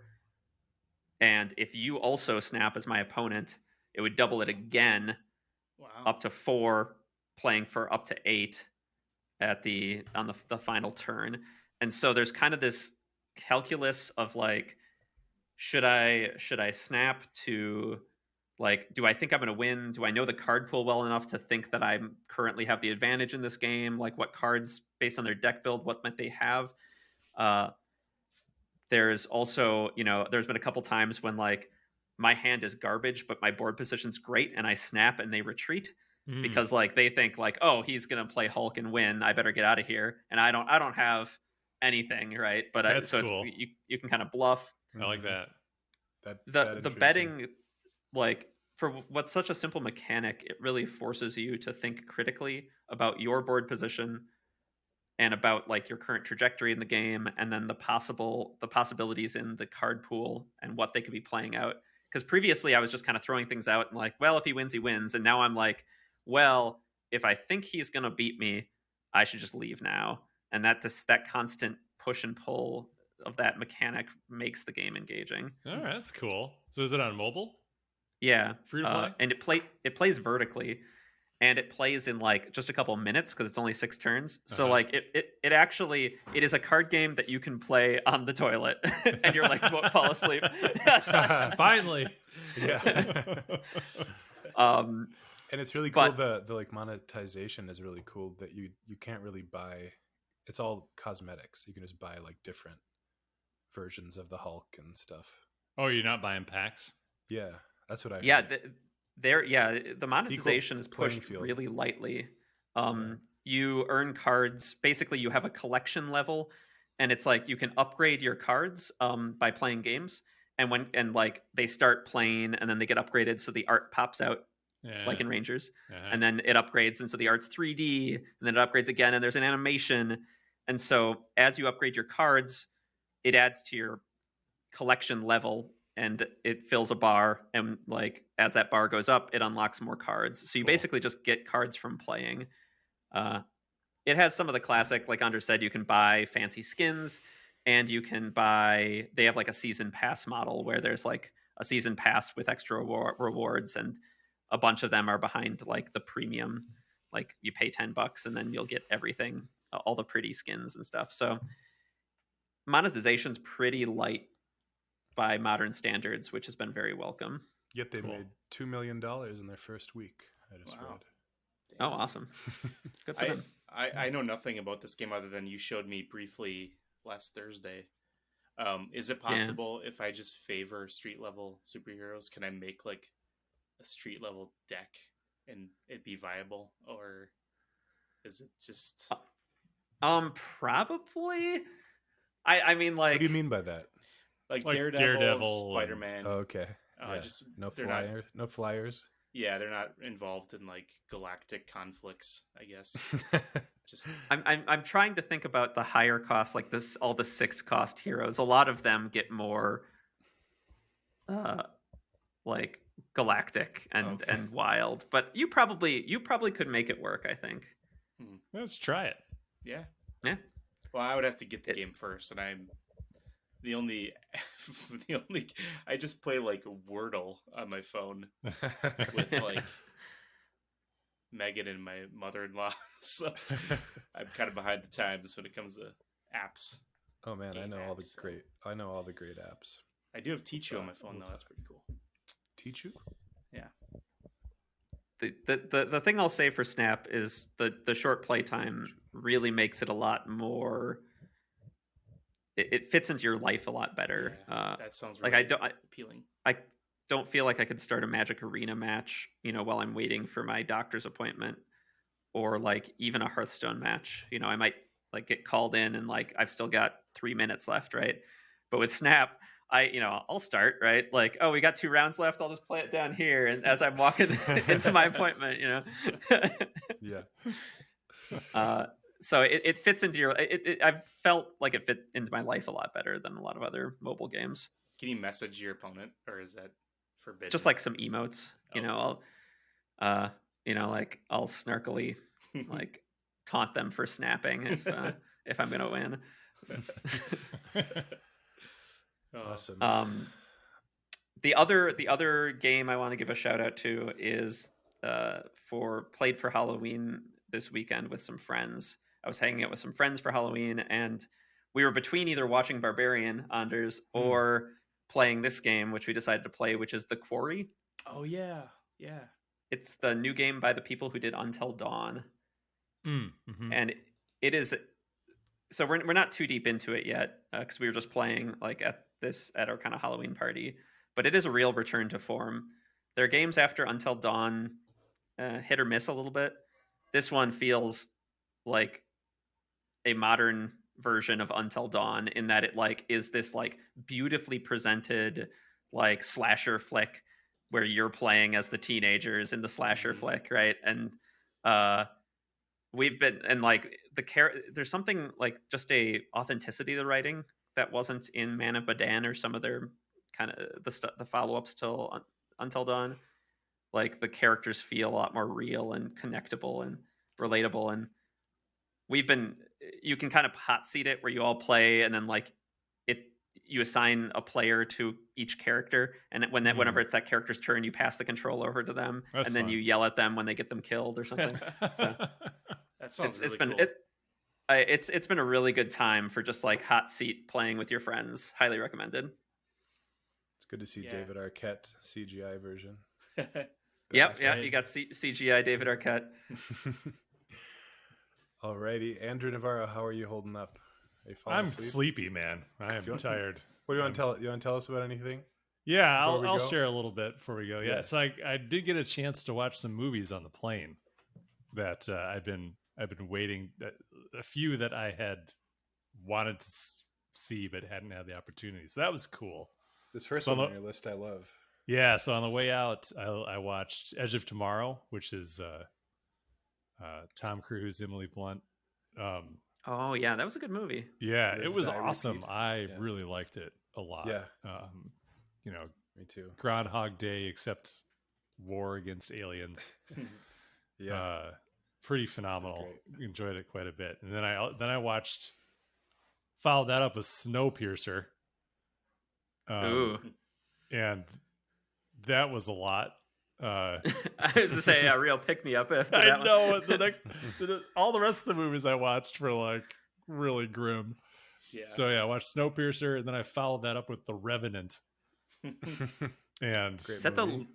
And if you also snap as my opponent, it would double it again up to 4 playing for up to 8 on the final turn. And so there's kind of this calculus of like, should I snap to, like, do I think I'm going to win? Do I know the card pool well enough to think that I currently have the advantage in this game? Like, what cards, based on their deck build, what might they have? There's also, there's been a couple times when like my hand is garbage, but my board position's great, and I snap and they retreat because like they think like, oh, he's gonna play Hulk and win. I better get out of here, and I don't have anything, right? But That's so cool. you can kind of bluff. I like that. The betting, like, for what's such a simple mechanic, it really forces you to think critically about your board position and about like your current trajectory in the game, and then the possibilities in the card pool and what they could be playing out. Because previously I was just kind of throwing things out and like, well, if he wins, he wins. And now I'm like, well, if I think he's going to beat me, I should just leave now. And that constant push and pull of that mechanic makes the game engaging. All right, that's cool. So is it on mobile? Yeah. Free to play? And it plays vertically. And it plays in like just a couple of minutes because it's only 6 turns. So like it actually is a card game that you can play on the toilet and your legs won't fall asleep. Finally. Yeah. And it's really cool. The like monetization is really cool that you can't really buy. It's all cosmetics. You can just buy like different versions of the Hulk and stuff. Oh, you're not buying packs? Yeah, that's what I. Yeah. The monetization is pushed really lightly. You earn cards. Basically, you have a collection level, and it's like you can upgrade your cards by playing games. And when like they start playing, and then they get upgraded, so the art pops out, like in Rangers, and then it upgrades, and so the art's 3D, and then it upgrades again, and there's an animation. And so as you upgrade your cards, it adds to your collection level. And it fills a bar, and like as that bar goes up, it unlocks more cards. So you basically just get cards from playing. It has some of the classic, like Andres said, you can buy fancy skins, and you can buy. They have like a season pass model where there's like a season pass with extra rewards, and a bunch of them are behind like the premium. Like you pay $10, and then you'll get everything, all the pretty skins and stuff. So monetization's pretty light by modern standards, which has been very welcome. Yet they made $2 million in their first week. I just read. Oh, awesome! Good for them. I know nothing about this game other than you showed me briefly last Thursday. Is it possible if I just favor street level superheroes, can I make like a street level deck and it be viable, or is it just? Probably. I mean, like, what do you mean by that? Like Daredevil, Spider-Man. Oh, okay. Just no flyers. Yeah, they're not involved in like galactic conflicts, I guess. Just I'm trying to think about the higher cost, like this, all the 6 cost heroes. A lot of them get more like galactic and wild, but you probably could make it work, I think. Let's try it. Yeah. Well, I would have to get the game first, and I'm the only I just play like Wordle on my phone with like Megan and my mother-in-law, so I'm kind of behind the times when it comes to apps. Oh man, I know all the great apps. I do have Tichu on my phone though. That's pretty cool. Tichu? Yeah. The thing I'll say for Snap is the short play time really makes it a lot more. It fits into your life a lot better. Yeah, that sounds really appealing. I don't feel like I could start a Magic Arena match, while I'm waiting for my doctor's appointment, or like even a Hearthstone match. I might like get called in and like I've still got 3 minutes left, right? But with Snap, I'll start, right? Like, oh, we got 2 rounds left. I'll just play it down here, and as I'm walking into my appointment, Yeah. So it fits into your. I've felt like it fit into my life a lot better than a lot of other mobile games. Can you message your opponent, or is that forbidden? Just like some emotes, I'll, like I'll snarkily like taunt them for snapping if I'm gonna win. Awesome. The other game I want to give a shout out to is played for Halloween this weekend with some friends. I was hanging out with some friends for Halloween, and we were between either watching Barbarian, Anders, or playing this game, which we decided to play, which is The Quarry. Oh yeah, yeah. It's the new game by the people who did Until Dawn, and it is. So we're not too deep into it yet because we were just playing like at our kind of Halloween party, but it is a real return to form. Their games after Until Dawn hit or miss a little bit. This one feels like a modern version of Until Dawn in that it like is this like beautifully presented like slasher flick where you're playing as the teenagers in the slasher flick, right? And we've been and like there's something like just a authenticity to the writing that wasn't in Man of Medan or some of their kind of the follow-ups till Until Dawn. Like the characters feel a lot more real and connectable and relatable, and you can kind of hot seat it where you all play and then like you assign a player to each character, and whenever it's that character's turn, you pass the control over to them. That's and then fun. You yell at them when they get them killed or something. So that sounds it's really been cool. It's been a really good time for just like hot seat playing with your friends. Highly recommended. It's good to see David Arquette CGI version. Yep, you got CGI David Arquette. Alrighty, Andrew Navarro, how are you holding up? I'm sleepy, man. I am tired. What do you want to tell? You want to tell us about anything? Yeah, I'll share a little bit before we go. Yeah, so I did get a chance to watch some movies on the plane that I've been waiting. A few that I had wanted to see but hadn't had the opportunity. So that was cool. This first one on your list, I love. Yeah, so on the way out, I watched Edge of Tomorrow, which is Tom Cruise, Emily Blunt. Oh yeah, that was a good movie. Yeah, it was awesome. I really liked it a lot. Yeah, me too. Groundhog Day, except war against aliens. Pretty phenomenal. Enjoyed it quite a bit. And then I followed that up with Snowpiercer. Ooh, and that was a lot. I was to say a real pick me up after that. I know all the rest of the movies I watched were like really grim. Yeah. So I watched Snowpiercer, and then I followed that up with The Revenant. And is that the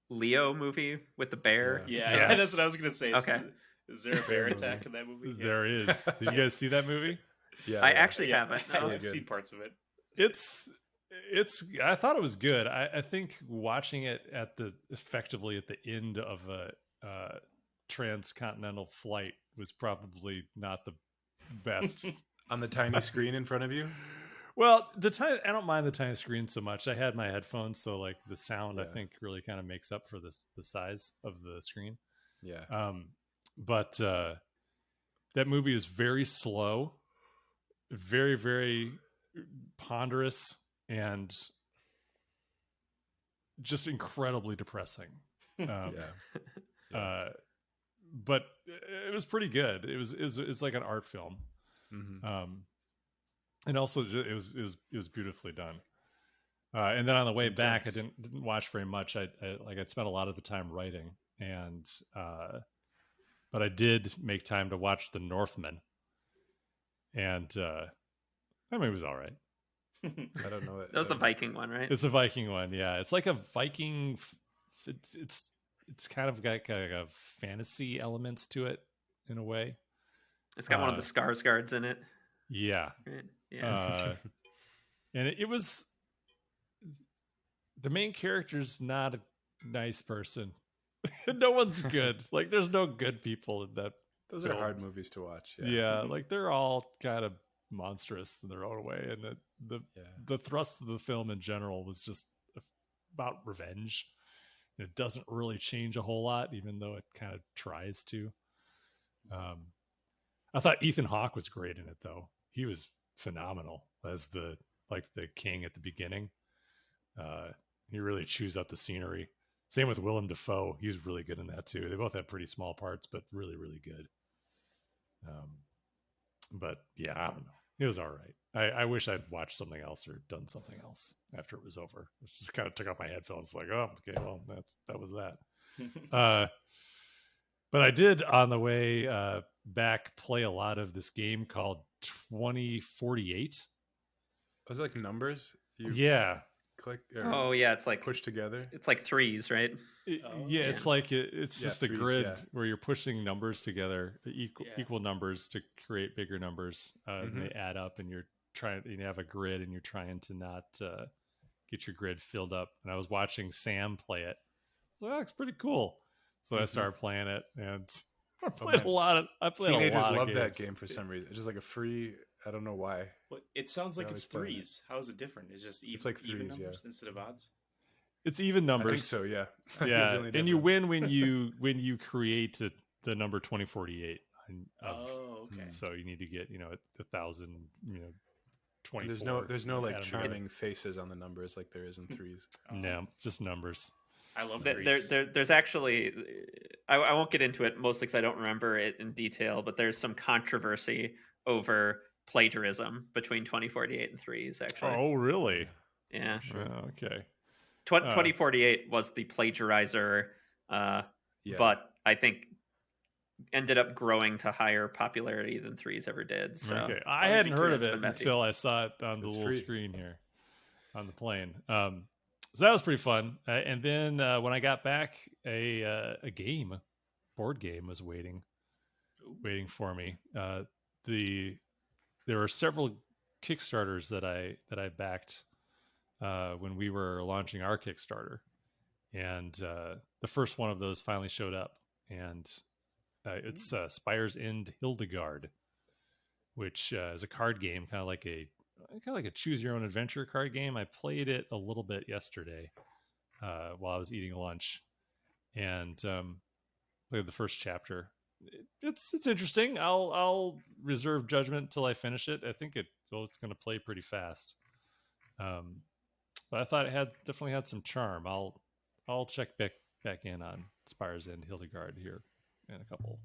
Leo movie with the bear? Yeah, yes. That's what I was gonna say. Okay, is there a bear attack in that movie? Yeah. There is. Did you guys see that movie? Yeah, I actually haven't. No. I've seen parts of it. I thought it was good. I think watching it effectively at the end of a transcontinental flight was probably not the best. On the tiny screen in front of you? Well, I don't mind the tiny screen so much. I had my headphones, so like the sound I think really kind of makes up for the size of the screen. Yeah. But that movie is very slow, very, very ponderous, and just incredibly depressing. But it was pretty good. It's like an art film. Mm-hmm. And also it was beautifully done. And then on the way back, I didn't watch very much. I spent a lot of the time writing, and but I did make time to watch The Northman, and that movie was all right. I don't know. That was the Viking one, right? It's a Viking one, yeah. It's like a Viking. It's kind of got a fantasy elements to it in a way. It's got one of the Skarsgårds in it. Yeah, right. Yeah. And it was the main character's not a nice person. No one's good. Like, there's no good people in that. Those film. Are hard movies to watch. Yeah, like they're all kind of monstrous in their own way, and the thrust of the film in general was just about revenge. And it doesn't really change a whole lot, even though it kind of tries to. I thought Ethan Hawke was great in it, though. He was phenomenal as the king at the beginning. He really chews up the scenery. Same with Willem Dafoe. He was really good in that too. They both have pretty small parts, but really, really good. But yeah, I don't know. It was all right. I wish I'd watched something else or done something else after it was over. It just kind of took off my headphones, like, oh, okay, well, that was that. But I did on the way back play a lot of this game called 2048. Was it like numbers? You Yeah. click Oh yeah, it's like push together. It's like threes, right? Yeah, it's like it's just a threes, grid where you're pushing numbers together, equal numbers to create bigger numbers, and they add up, and you're trying. You have a grid, and you're trying to not get your grid filled up. And I was watching Sam play it. So that's pretty cool. So I started playing it, and I played a lot of. I played Teenagers a lot love of that games. game for some reason. It's just like a free. I don't know why. But it sounds like I it's always play it. threes. How is it different? It's just It's like even threes, numbers instead of odds. It's even I think numbers. so. Yeah. I think it's Yeah, the only and you difference. win when you create the number 2048. Oh, okay. So you need to get 1,000 24. And there's no like add 'em together. charming faces on the numbers like there is in threes. No, just numbers. I love threes. There's actually, I won't get into it mostly because I don't remember it in detail, but there's some controversy over plagiarism between 2048 and threes. Actually, Oh, really? yeah. Sure. Oh, okay. 2048 was the plagiarizer, Yeah. but I think ended up growing to higher popularity than threes ever did. So Okay, I hadn't heard of it's it messy. until I saw it on the It's little free. screen here on the plane. So that was pretty fun. And then when I got back, a board game was waiting for me. There were several Kickstarters that I backed when we were launching our Kickstarter, and the first one of those finally showed up, and it's Spire's End Hildegard, which is a card game, kind of like a choose your own adventure card game. I played it a little bit yesterday while I was eating lunch, and played the first chapter. It's interesting. I'll reserve judgment until I finish it. I think it's going to play pretty fast. But I thought it definitely had some charm. I'll check back in on Spire's End Hildegard here in a couple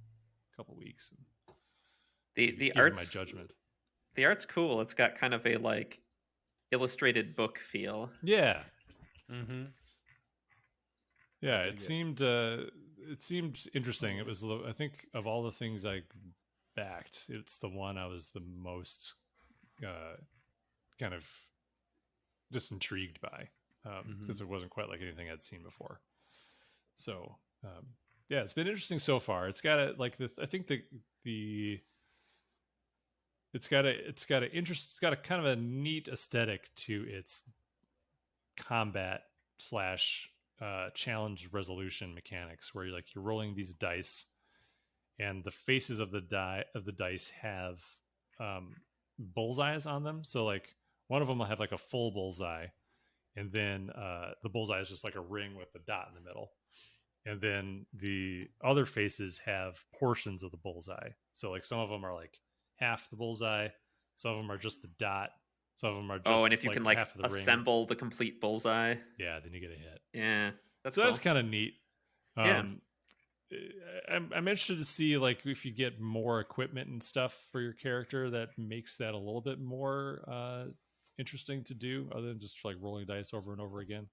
weeks. the Give it art's my judgment. The art's cool. It's got kind of a like illustrated book feel. Yeah, Mm-hmm. yeah. dig It seemed interesting. It was, I think, of all the things I backed, it's the one I was the most kind of just intrigued by, because it wasn't quite like anything I'd seen before. So yeah, it's been interesting so far. It's got I think it's got a kind of a neat aesthetic to its combat / challenge resolution mechanics, where you're rolling these dice, and the faces of the dice have bullseyes on them. So like one of them will have like a full bullseye, and then the bullseye is just like a ring with a dot in the middle. And then the other faces have portions of the bullseye. So like some of them are like half the bullseye, some of them are just the dot, some of them are just And if you can half of the ring. assemble the complete bullseye, Yeah, then you get a hit. yeah, that's So cool. that's kind of neat. Yeah. I'm interested to see like if you get more equipment and stuff for your character that makes that a little bit more interesting to do, other than just like rolling dice over and over again.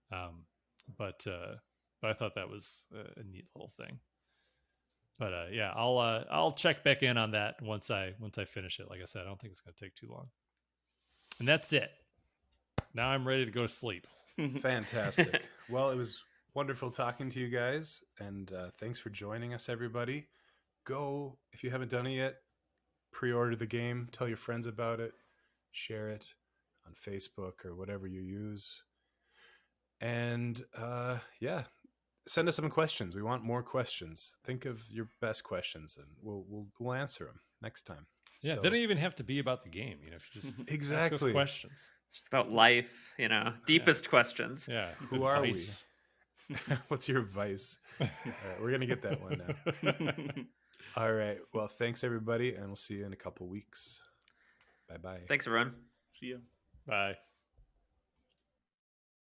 But I thought that was a neat little thing. But yeah, I'll check back in on that once I finish it. Like I said, I don't think it's going to take too long. And that's it. Now I'm ready to go to sleep. Fantastic. Well, it was wonderful talking to you guys, and thanks for joining us, everybody. Go, if you haven't done it yet, pre-order the game, tell your friends about it, share it on Facebook or whatever you use. And yeah, send us some questions. We want more questions. Think of your best questions, and we'll answer them next time. Yeah, So- they don't even have to be about the game. If you just ask us Exactly. questions. Just about life, deepest questions. Yeah. Who are we? advice. What's your vice? All right, we're gonna get that one now. All right. Well, thanks everybody, and we'll see you in a couple weeks. Bye bye. Thanks, everyone. See ya. Bye.